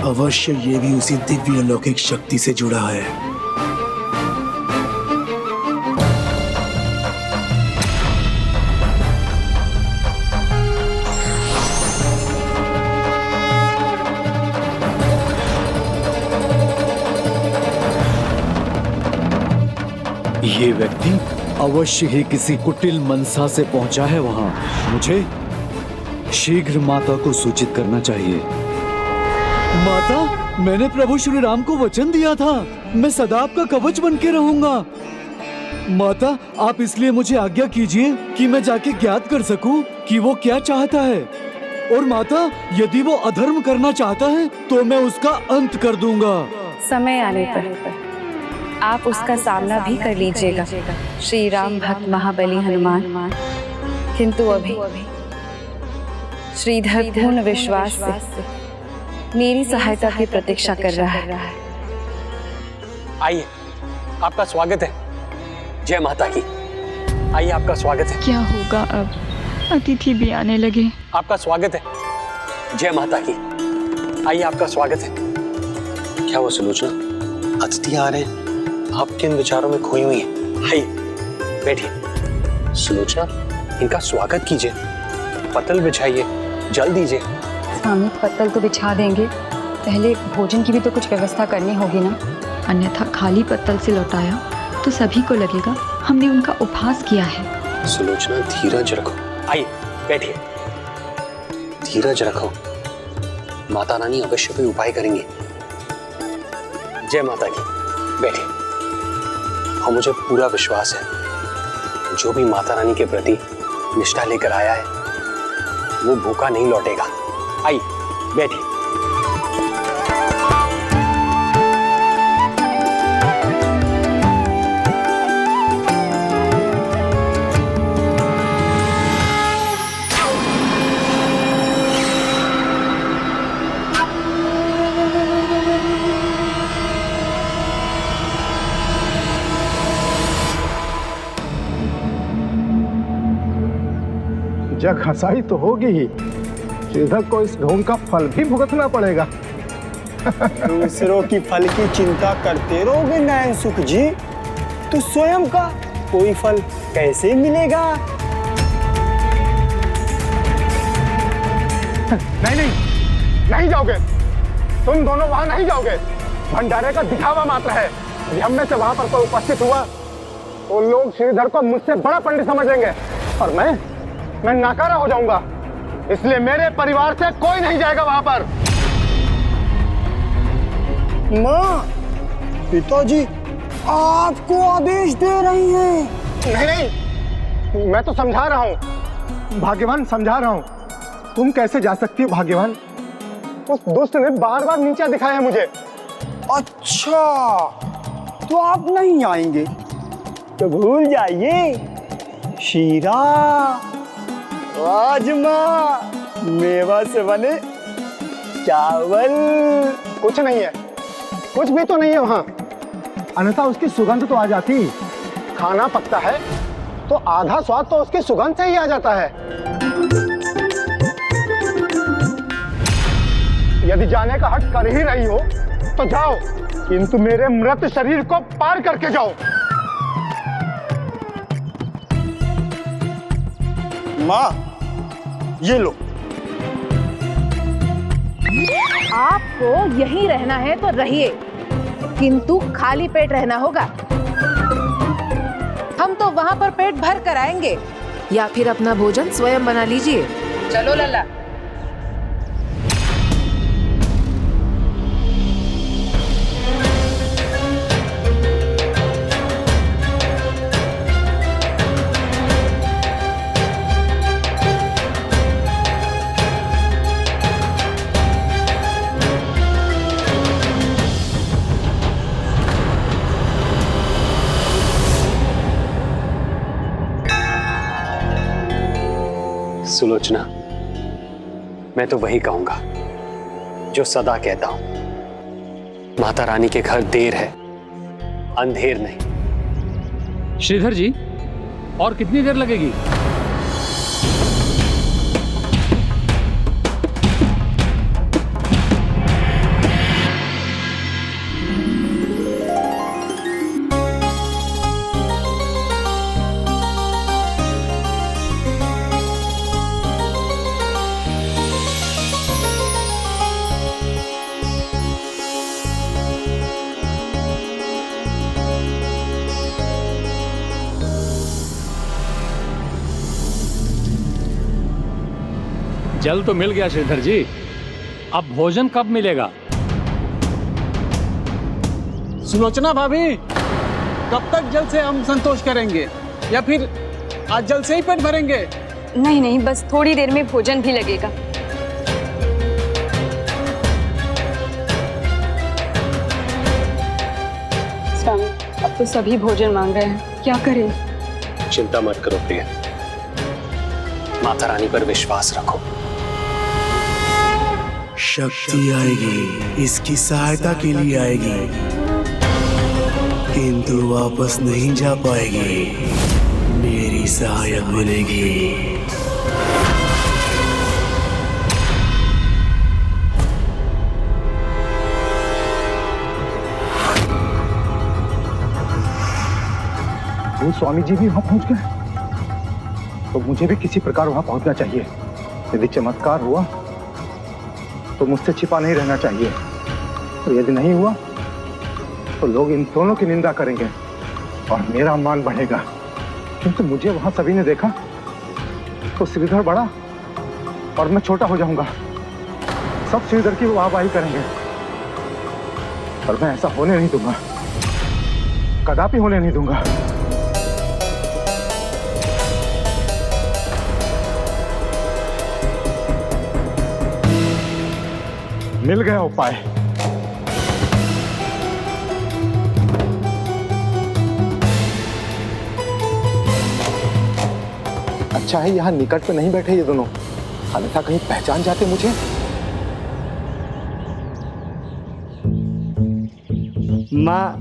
अवश्य ये भी उसी दिव्य अलौकिक शक्ति से जुड़ा है। ये व्यक्ति अवश्य ही किसी कुटिल मनसा से पहुंचा है वहां। मुझे शीघ्र माता को सूचित करना चाहिए। माता, मैंने प्रभु श्री राम को वचन दिया था, मैं सदा आपका कवच बन के रहूंगा। माता, आप इसलिए मुझे आज्ञा कीजिए कि मैं जाके ज्ञात कर सकूं कि वो क्या चाहता है। और माता, यदि वो अधर्म करना चाहता है तो मैं उसका अंत कर दूंगा। समय आने पर आप उसका सामना भी कर लीजिएगा श्री राम भक्त महाबली हनुमान। किंतु अभी श्रीधर पूर्ण विश्वास से मेरी सहायता की प्रतीक्षा कर रहा है। आइए, आपका स्वागत है। जय माता की। आइए, आपका स्वागत है। क्या होगा अब? अतिथि भी आने लगे। आपका स्वागत है। जय माता की। आइए, आपका स्वागत है। क्या वो सुलोचना? अतिथि आ रहे हैं, आप किन विचारों में खोई हुई हैं? आइए बैठिए। सुलोचना, इनका स्वागत कीजिए, पत्तल बिछाइए, जल दीजिए। स्वामी, पत्तल तो बिछा देंगे, पहले भोजन की भी तो कुछ व्यवस्था करनी होगी ना। अन्यथा खाली पत्तल से लौटाया तो सभी को लगेगा हमने उनका उपहास किया है। सुलोचना, धीरज रखो। आइए बैठिए, धीरज रखो, माता रानी अवश्य कोई उपाय करेंगी। जय माता की। बैठिए। और मुझे पूरा विश्वास है जो भी माता रानी के प्रति निष्ठा लेकर आया है वो भूखा नहीं लौटेगा। आइए बैठिए। जग हंसाई तो होगी ही, श्रीधर को इस ढोंग का फल भी भुगतना पड़ेगा। दूसरों की फल की चिंता करते रहोगे नयन सुख जी, तो स्वयं का कोई फल कैसे मिलेगा? नहीं नहीं, नहीं जाओगे तुम दोनों, वहां नहीं जाओगे। भंडारे का दिखावा मात्र है। यदि हम में से वहां पर कोई उपस्थित हुआ तो लोग श्रीधर को मुझसे बड़ा पंडित समझेंगे और मैं नाकारा हो जाऊंगा। इसलिए मेरे परिवार से कोई नहीं जाएगा वहां पर। माँ, पिताजी आपको आदेश दे रही हैं। नहीं नहीं, मैं तो समझा रहा हूँ भाग्यवान, समझा रहा हूँ। तुम कैसे जा सकती हो भाग्यवान? उस दुष्ट ने बार बार नीचा दिखाया है मुझे। अच्छा, तो आप नहीं आएंगे तो भूल जाइए। शीरा, राजमा, मेवा से बने चावल, कुछ नहीं है, कुछ भी तो नहीं है वहां। अन्यथा उसकी सुगंध तो आ जाती। खाना पकता है तो आधा स्वाद तो उसकी सुगंध से ही आ जाता है। यदि जाने का हट कर ही रही हो तो जाओ, किंतु मेरे मृत शरीर को पार करके जाओ। माँ, ये लो। आपको यहीं रहना है तो रहिए, किंतु खाली पेट रहना होगा। हम तो वहाँ पर पेट भर कर आएंगे, या फिर अपना भोजन स्वयं बना लीजिए। चलो लल्ला। सुलोचना, मैं तो वही कहूंगा जो सदा कहता हूं, माता रानी के घर देर है, अंधेर नहीं। श्रीधर जी, और कितनी देर लगेगी? जल तो मिल गया श्रीधर जी, अब भोजन कब मिलेगा? सुलोचना भाभी, कब तक जल से हम संतोष करेंगे, या फिर आज जल से ही पेट भरेंगे? नहीं नहीं, बस थोड़ी देर में भोजन भी लगेगा। स्वामी, अब तो सभी भोजन मांग रहे हैं, क्या करें? चिंता मत करो प्रिय, माता रानी पर विश्वास रखो। शक्ति आएगी, इसकी सहायता के लिए आएगी, किंतु वापस नहीं जा पाएगी, मेरी सहायक बनेगी। भूस्वामी जी भी वहां पहुंच गए तो मुझे भी किसी प्रकार वहां पहुंचना चाहिए। यदि चमत्कार हुआ तो मुझसे छिपा नहीं रहना चाहिए, और यदि नहीं हुआ तो लोग इन दोनों की निंदा करेंगे और मेरा मान बढ़ेगा। किंतु मुझे वहां सभी ने देखा तो श्रीधर बड़ा और मैं छोटा हो जाऊंगा। सब श्रीधर की वाहवाही करेंगे और मैं ऐसा होने नहीं दूंगा, कदापि होने नहीं दूंगा। मिल गया उपाय। अच्छा है यहां निकट पे नहीं बैठे ये दोनों, अन्यथा कहीं पहचान जाते मुझे। माँ,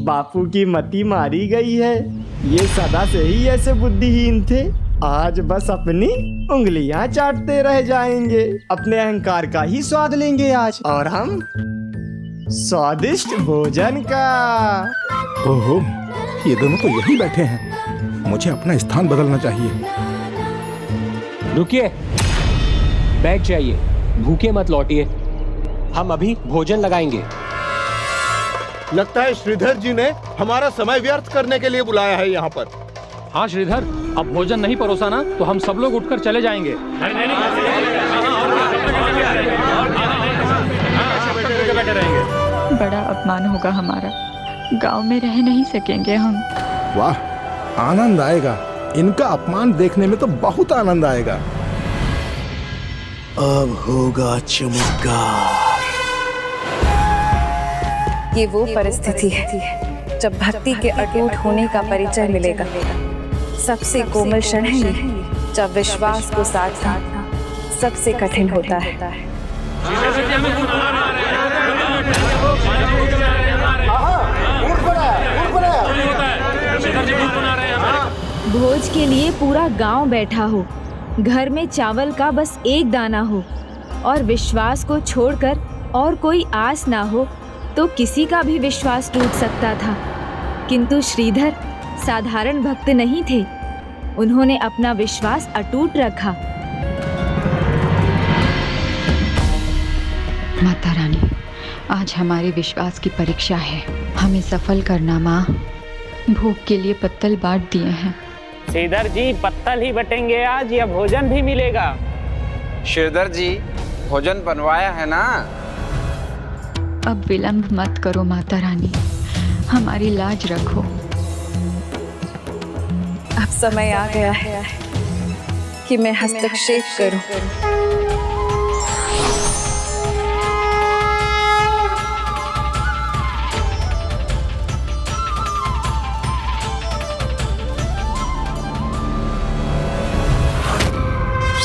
बापू की मति मारी गई है। ये सदा से ही ऐसे बुद्धिहीन थे, आज बस अपनी उंगलियां चाटते रह जाएंगे। अपने अहंकार का ही स्वाद लेंगे आज, और हम स्वादिष्ट भोजन का। ओहो, ये दोनों तो यहीं बैठे हैं। मुझे अपना स्थान बदलना चाहिए। रुकिए, बैठ जाइए, भूखे मत लौटिए, हम अभी भोजन लगाएंगे। लगता है श्रीधर जी ने हमारा समय व्यर्थ करने के लिए बुलाया है यहाँ पर। हाँ श्रीधर, अब भोजन नहीं परोसा ना तो हम सब लोग उठकर चले जाएंगे। बड़ा अपमान होगा हमारा, गांव में रह नहीं सकेंगे हम। वाह, आनंद आएगा, इनका अपमान देखने में तो बहुत आनंद आएगा। अब होगा चमत्कार। ये वो परिस्थिति है जब भक्ति के अटूट होने का परिचय मिलेगा। सबसे कोमल क्षण है ये, जब विश्वास को साधना सबसे कठिन होता है। भोज के लिए पूरा गांव बैठा हो, घर में चावल का बस एक दाना हो और विश्वास को छोड़कर और कोई आस ना हो तो किसी का भी विश्वास टूट सकता था। किंतु श्रीधर साधारण भक्त नहीं थे, उन्होंने अपना विश्वास अटूट रखा। माता रानी, आज हमारे विश्वास की परीक्षा है, हमें सफल करना माँ। भोग के लिए पत्तल बांट दिए हैं। श्रीधर जी, पत्तल ही बटेंगे आज या भोजन भी मिलेगा? श्रीधर जी, भोजन बनवाया है ना? अब विलंब मत करो माता रानी, हमारी लाज रखो। अब समय आ गया है कि मैं हस्तक्षेप करूं।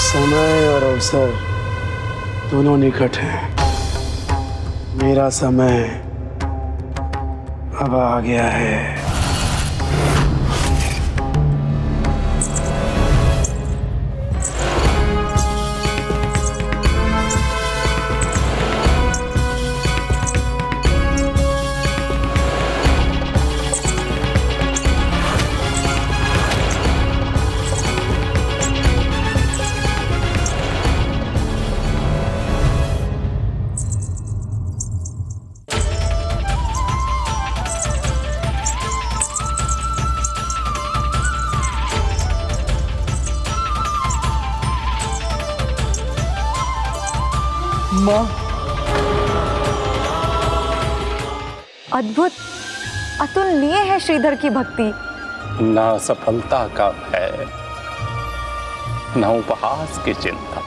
समय और अवसर दोनों निकट हैं। मेरा समय अब आ गया है। अद्भुत, अतुलनीय है श्रीधर की भक्ति। ना सफलता का भय, न उपहास की चिंता,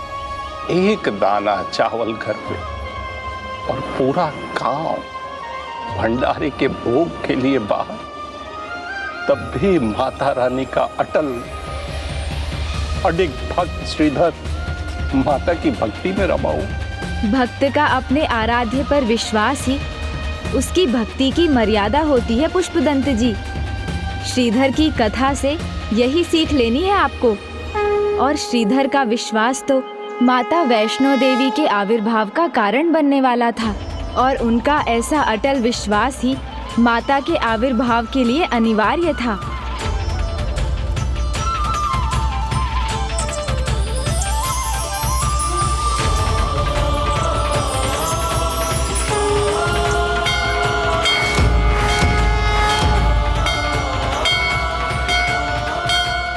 एक दाना चावल घर पे और पूरा गांव भंडारे के भोग के लिए बाहर, तब भी माता रानी का अटल अडिग भक्त श्रीधर माता की भक्ति में रमाऊं। भक्त का अपने आराध्य पर विश्वास ही उसकी भक्ति की मर्यादा होती है। पुष्पदंत जी, श्रीधर की कथा से यही सीख लेनी है आपको। और श्रीधर का विश्वास तो माता वैष्णो देवी के आविर्भाव का कारण बनने वाला था, और उनका ऐसा अटल विश्वास ही माता के आविर्भाव के लिए अनिवार्य था।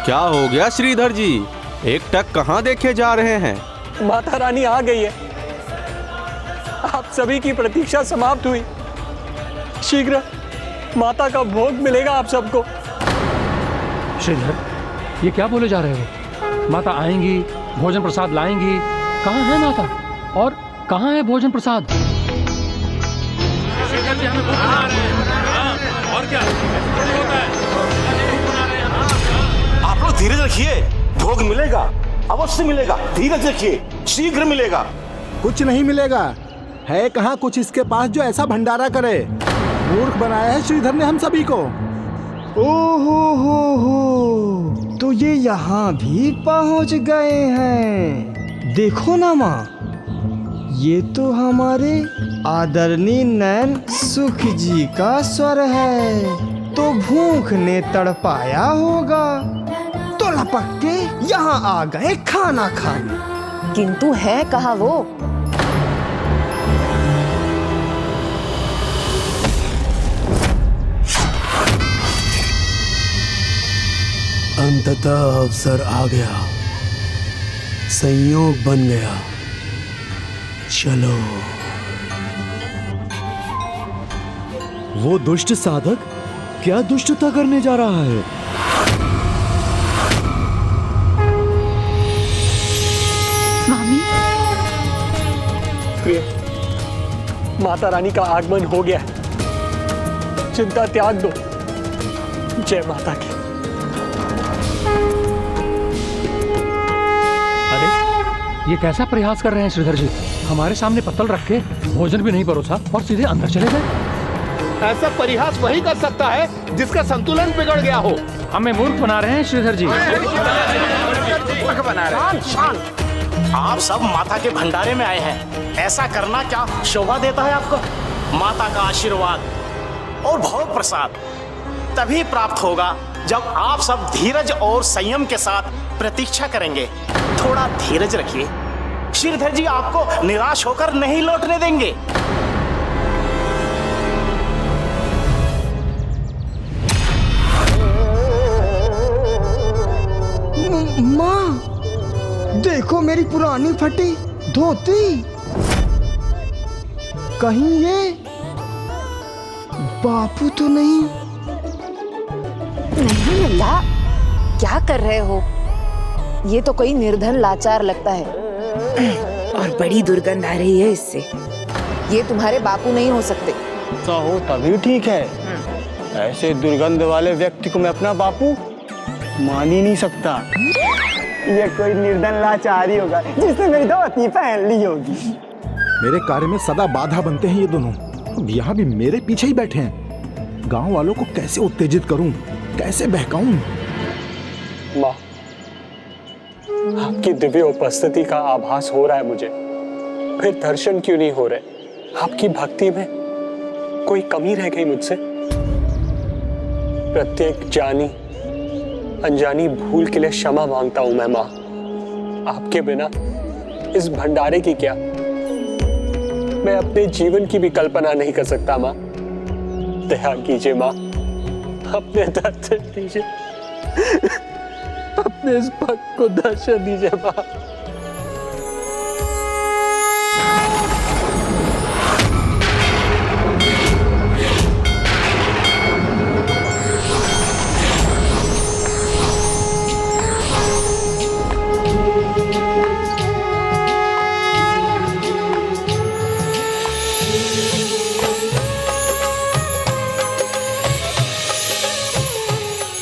क्या हो गया श्रीधर जी? एक टक कहाँ देखे जा रहे हैं? माता रानी आ गई है। आप सभी की प्रतीक्षा समाप्त हुई। शीघ्र माता का भोग मिलेगा आप सबको। श्रीधर, ये क्या बोले जा रहे हो? माता आएंगी, भोजन प्रसाद लाएंगी। कहाँ है माता और कहाँ है भोजन प्रसाद? और क्या आप लोग धीरज रखिए, भोग मिलेगा, अवश्य मिलेगा। धीरज रखिए, शीघ्र मिलेगा। कुछ नहीं मिलेगा। है कहाँ कुछ इसके पास जो ऐसा भंडारा करे? मूर्ख बनाया है श्रीधर ने हम सभी को। हो, तो ये यहाँ भी पहुँच गए हैं। देखो ना माँ, ये तो हमारे आदरणीय नैन सुख जी का स्वर है। तो भूख ने तड़पाया होगा तो लपक के यहाँ आ गए खाना खाने। किंतु है कहाँ वो? अंततः अवसर आ गया, संयोग बन गया। चलो। वो दुष्ट साधक क्या दुष्टता करने जा रहा है? स्वामी, प्रिय, माता रानी का आगमन हो गया है। चिंता त्याग दो। जय माता की। ये कैसा प्रयास कर रहे हैं श्रीधर जी? हमारे सामने पत्तल रख के भोजन भी नहीं परोसा और सीधे अंदर चले गए। ऐसा परिहास वही कर सकता है जिसका संतुलन बिगड़ गया हो। हमें मूर्ख बना रहे हैं श्रीधर जी। शांत। आप सब माता के भंडारे में आए हैं। ऐसा करना क्या शोभा देता है आपको? माता का आशीर्वाद और भोग प्रसाद तभी प्राप्त होगा जब आप सब धीरज और संयम के साथ प्रतीक्षा करेंगे। थोड़ा धीरज रखिए। श्रीधर जी आपको निराश होकर नहीं लौटने देंगे। माँ, देखो मेरी पुरानी फटी धोती। कहीं ये बापू तो नहीं? नहीं लल्ला, क्या कर रहे हो? ये तो कोई निर्धन लाचार लगता है और बड़ी दुर्गंध आ रही है इससे। ये तुम्हारे बापू नहीं हो सकते। तो हो तभी ठीक है। ऐसे दुर्गंध वाले व्यक्ति को मैं अपना बापू मान ही नहीं सकता। ये कोई निर्धन लाचारी होगा जिसने मेरी धोती पहन ली होगी। मेरे कार्य में सदा बाधा बनते हैं ये दोनों। अब यहाँ भी मेरे पीछे ही बैठे हैं। गांव वालों को कैसे उत्तेजित करूं, कैसे बहकाऊं? माँ, आपकी दिव्य उपस्थिति का आभास हो रहा है मुझे, फिर दर्शन क्यों नहीं हो रहे? आपकी भक्ति में कोई कमी रह गई मुझसे? प्रत्येक जानी अनजानी भूल के लिए क्षमा मांगता हूं मैं माँ। आपके बिना इस भंडारे की क्या, मैं अपने जीवन की भी कल्पना नहीं कर सकता माँ। दया कीजिए माँ, अपने दर्शन दीजिए, अपने इस भक्त को दर्शन दीजिए माँ।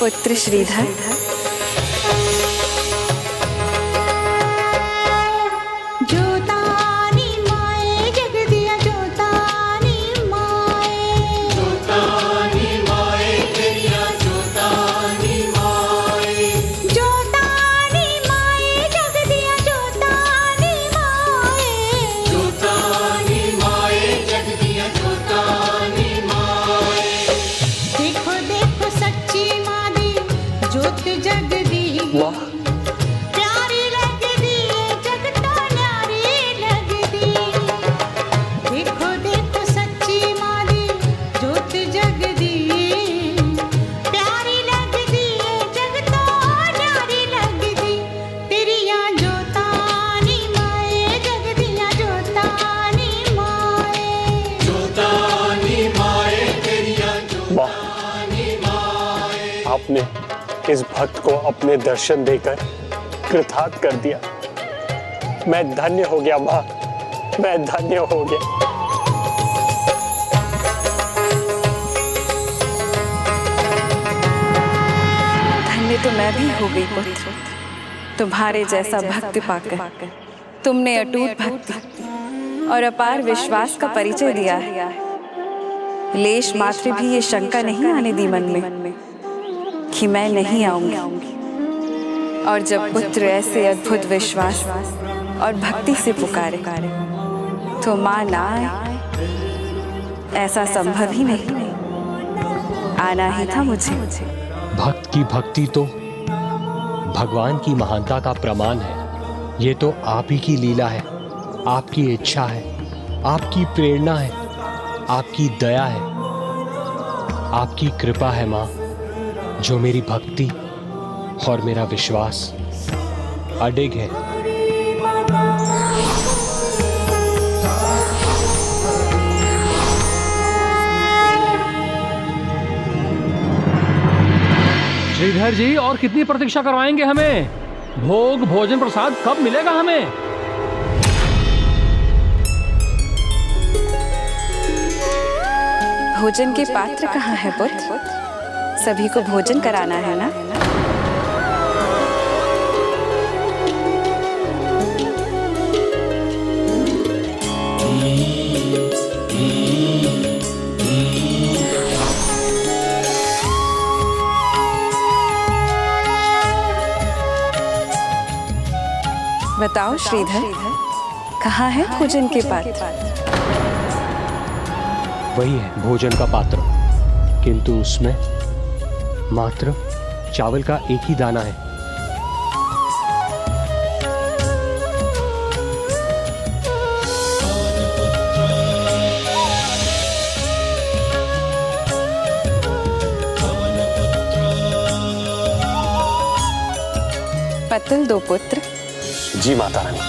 पुत्र श्रीधर, देखो देखो सच्ची माँ दी ज्योति आपने इस भक्त को अपने दर्शन देकर कृतार्थ कर दिया। मैं धन्य हो गया माँ, मैं धन्य हो गया। धन्य तो मैं भी हो गई पुत्र, तुम्हारे जैसा भक्त पाकर। तुमने अटूट भक्ति और अपार विश्वास का परिचय दिया है। लेश मात्र भी ये शंका नहीं आने दी मन में कि मैं नहीं आऊंगी। और जब पुत्र ऐसे अद्भुत विश्वास और भक्ति से पुकारे तो माँ ना आए, ऐसा संभव ही नहीं। आना ही था मुझे। भक्त की भक्ति तो भगवान की महानता का प्रमाण है। ये तो आप ही की लीला है, आपकी इच्छा है, आपकी प्रेरणा है, आपकी दया है, आपकी कृपा है माँ, जो मेरी भक्ति और मेरा विश्वास अडिग है। श्रीधर जी, और कितनी प्रतीक्षा करवाएंगे हमें? भोग भोजन प्रसाद कब मिलेगा हमें? भोजन के पात्र कहाँ है पुत्र? सभी को भोजन कराना है ना? बताओ श्रीधर, कहाँ है भोजन के पात्र? वही है भोजन का पात्र, किंतु उसमें मात्र चावल का एक ही दाना है। पत्तल दो पुत्र। जी माता रानी।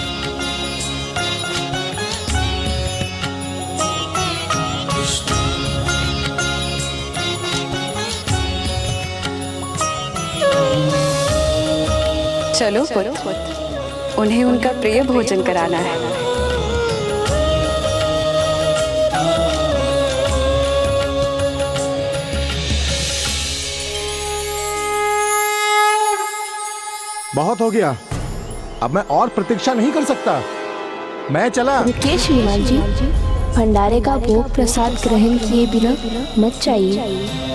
चलो पुत्र, उन्हें उनका प्रिय भोजन कराना है। बहुत हो गया, अब मैं और प्रतीक्षा नहीं कर सकता। मैं चला। रुकिए श्रीमान जी, भंडारे का भोग प्रसाद ग्रहण किए बिना मत जाइए।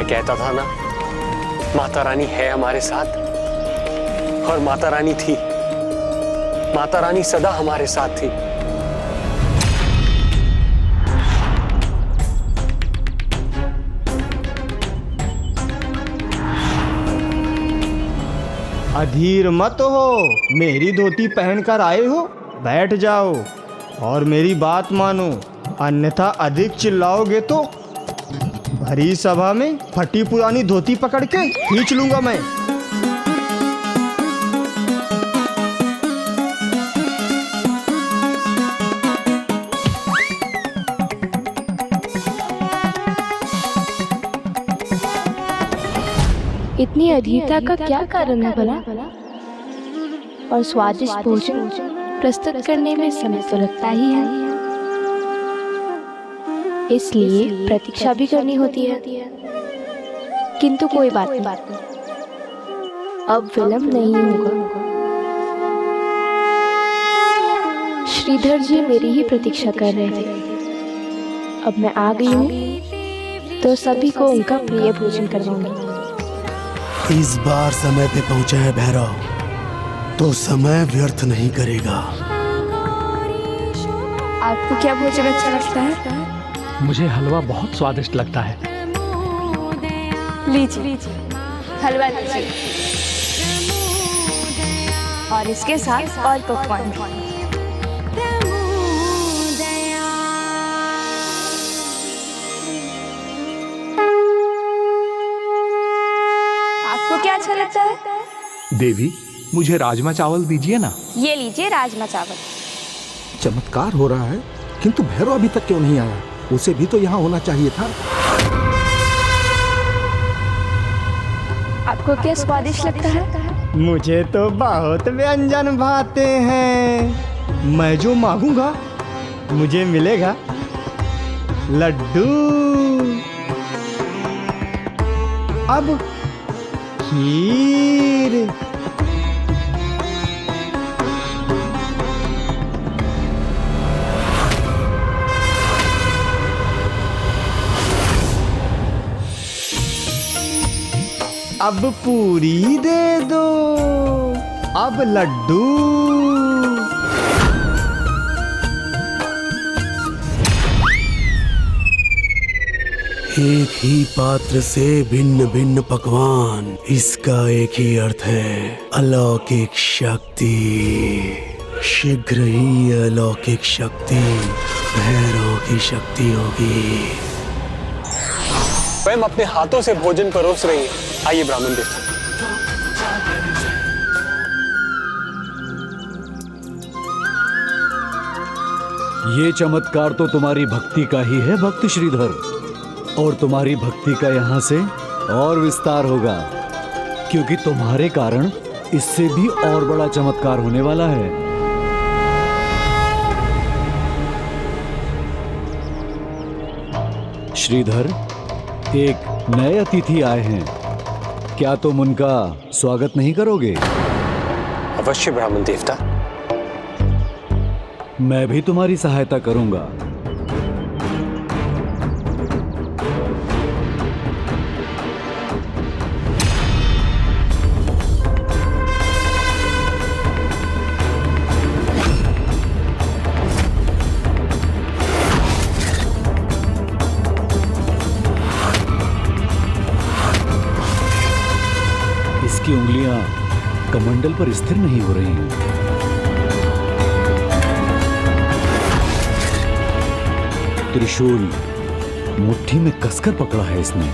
कहता था ना, माता रानी है हमारे साथ, और माता रानी थी। माता रानी सदा हमारे साथ थी। अधीर मत हो, मेरी धोती पहनकर आए हो, बैठ जाओ और मेरी बात मानो, अन्यथा अधिक चिल्लाओगे तो भरी सभा में फटी पुरानी धोती पकड़ के खींच लूंगा मैं। इतनी अधीरता का क्या कारण है भला? और स्वादिष्ट भोजन प्रस्तुत करने में समय तो लगता ही है, इसलिए प्रतीक्षा भी करनी होती है। किंतु कोई बात नहीं, अब विलंब नहीं होगा। श्रीधर जी मेरी ही प्रतीक्षा कर रहे थे। अब मैं आ गई हूँ तो सभी को उनका प्रिय भोजन करवाऊंगी। इस बार समय पे पहुंचा है भैरव, तो समय व्यर्थ नहीं करेगा। आपको क्या भोजन अच्छा लगता है? मुझे हलवा बहुत स्वादिष्ट लगता है। लीजिए हलवा लीजिए, और इसके साथ और पकवान। आपको क्या अच्छा लगता है? देवी, मुझे राजमा चावल दीजिए ना। ये लीजिए राजमा चावल। चमत्कार हो रहा है, किंतु भैरव अभी तक क्यों नहीं आया? उसे भी तो यहाँ होना चाहिए था। आपको क्या स्वादिष्ट लगता है? मुझे तो बहुत व्यंजन भाते हैं। मैं जो मांगूंगा मुझे मिलेगा। लड्डू, अब खीर, अब पूरी दे दो, अब लड्डू। एक ही पात्र से भिन्न भिन्न पकवान, इसका एक ही अर्थ है, अलौकिक शक्ति। शीघ्र ही अलौकिक शक्ति भैरव की शक्ति होगी। स्वयं अपने हाथों से भोजन परोस रही है। आइए ब्राह्मण देवता। ये चमत्कार तो तुम्हारी भक्ति का ही है भक्त श्रीधर, और तुम्हारी भक्ति का यहाँ से और विस्तार होगा, क्योंकि तुम्हारे कारण इससे भी और बड़ा चमत्कार होने वाला है। श्रीधर, एक नए अतिथि आए हैं, क्या तुम उनका स्वागत नहीं करोगे? अवश्य ब्राह्मण देवता। मैं भी तुम्हारी सहायता करूंगा। इसकी उंगलियां कमंडल पर स्थिर नहीं हो रही हैं। त्रिशूल मुट्ठी में कसकर पकड़ा है इसने।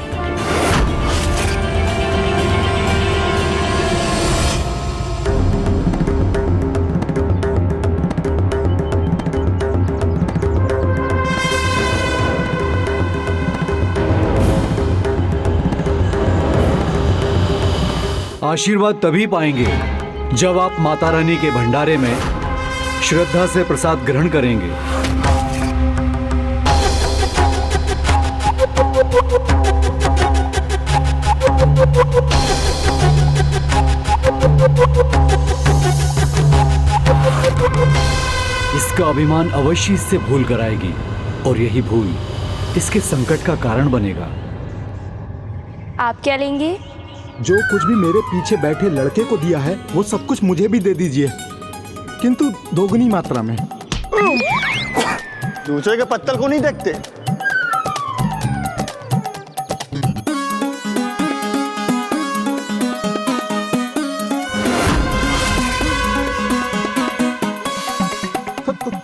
आशीर्वाद तभी पाएंगे जब आप माता रानी के भंडारे में श्रद्धा से प्रसाद ग्रहण करेंगे। इसका अभिमान अवश्य इससे भूल कर आएगी, और यही भूल इसके संकट का कारण बनेगा। आप क्या लेंगे? जो कुछ भी मेरे पीछे बैठे लड़के को दिया है वो सब कुछ मुझे भी दे दीजिए, किंतु दोगुनी मात्रा में। दूसरे के पत्तल को नहीं देखते।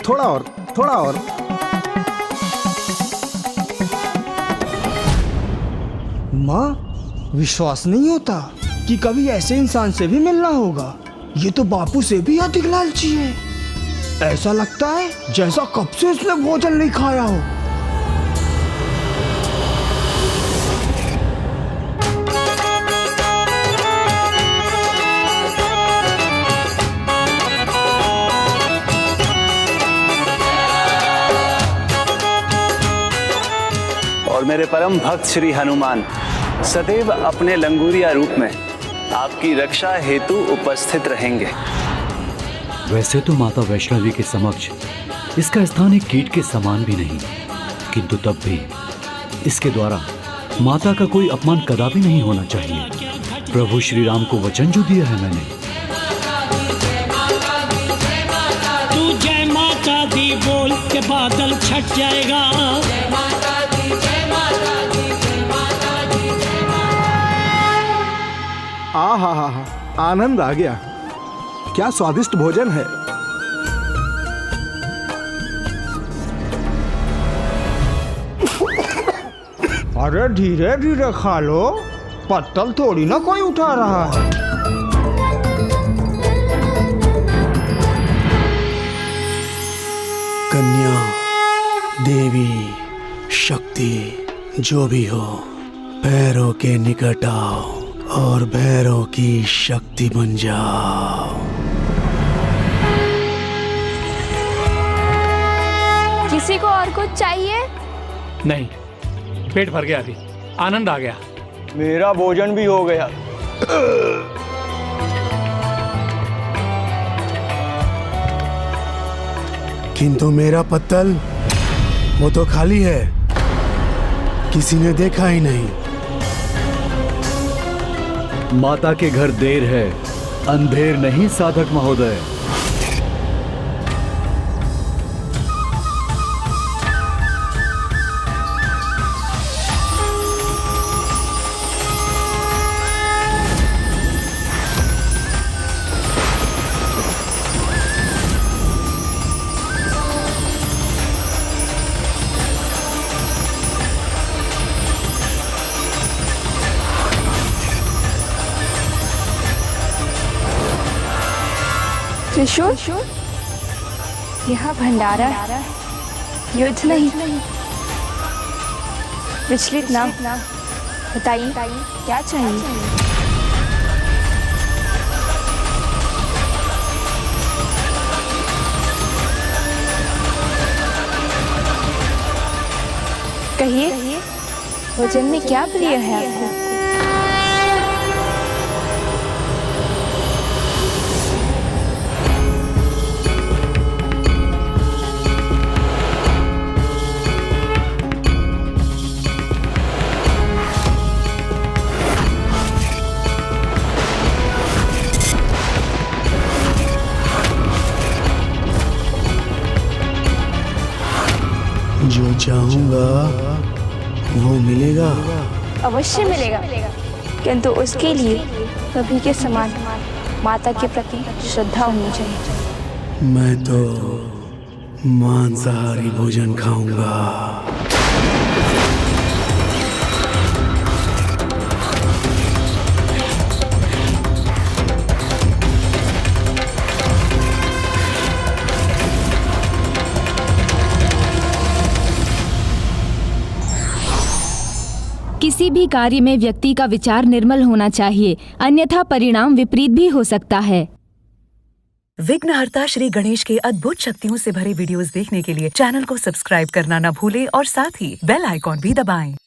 थोड़ा और, थोड़ा और। माँ, विश्वास नहीं होता कि कभी ऐसे इंसान से भी मिलना होगा। ये तो बापू से भी अधिक लालची है। ऐसा लगता है जैसा कब से उसने भोजन नहीं खाया हो। मेरे परम भक्त श्री हनुमान सदैव अपने लंगूरिया रूप में आपकी रक्षा हेतु उपस्थित रहेंगे। वैसे तो माता वैष्णवी के समक्ष इसका स्थान एक कीट के समान भी नहीं, किंतु तब भी इसके द्वारा माता का कोई अपमान कदापि नहीं होना चाहिए। प्रभु श्री राम को वचन जो दिया है मैंने। तू जय माता दी बोल के बादल छट जाएगा। आहा, आनंद आ गया। क्या स्वादिष्ट भोजन है। अरे धीरे धीरे खा लो, पत्तल थोड़ी ना कोई उठा रहा है। कन्या, देवी, शक्ति जो भी हो, पैरों के निकट आओ और भैरव की शक्ति बन जाओ। किसी को और कुछ चाहिए? नहीं, पेट भर गया, अभी आनंद आ गया। मेरा भोजन भी हो गया। किंतु मेरा पत्तल वो तो खाली है, किसी ने देखा ही नहीं। माता के घर देर है, अंधेर नहीं साधक महोदय। त्रिशूल, यह भंडारा युद्ध नहीं। विचलित ना, बताइए क्या चाहिए? कहिए, भोजन में क्या प्रिय है आपको? जो चाहूंगा वो मिलेगा। अवश्य मिलेगा, किंतु उसके लिए सभी के समान माता के प्रति श्रद्धा होनी चाहिए। मैं तो मांसाहारी भोजन खाऊंगा। किसी भी कार्य में व्यक्ति का विचार निर्मल होना चाहिए, अन्यथा परिणाम विपरीत भी हो सकता है। विघ्नहर्ता श्री गणेश के अद्भुत शक्तियों से भरे वीडियोस देखने के लिए चैनल को सब्सक्राइब करना न भूलें और साथ ही बेल आइकॉन भी दबाएं।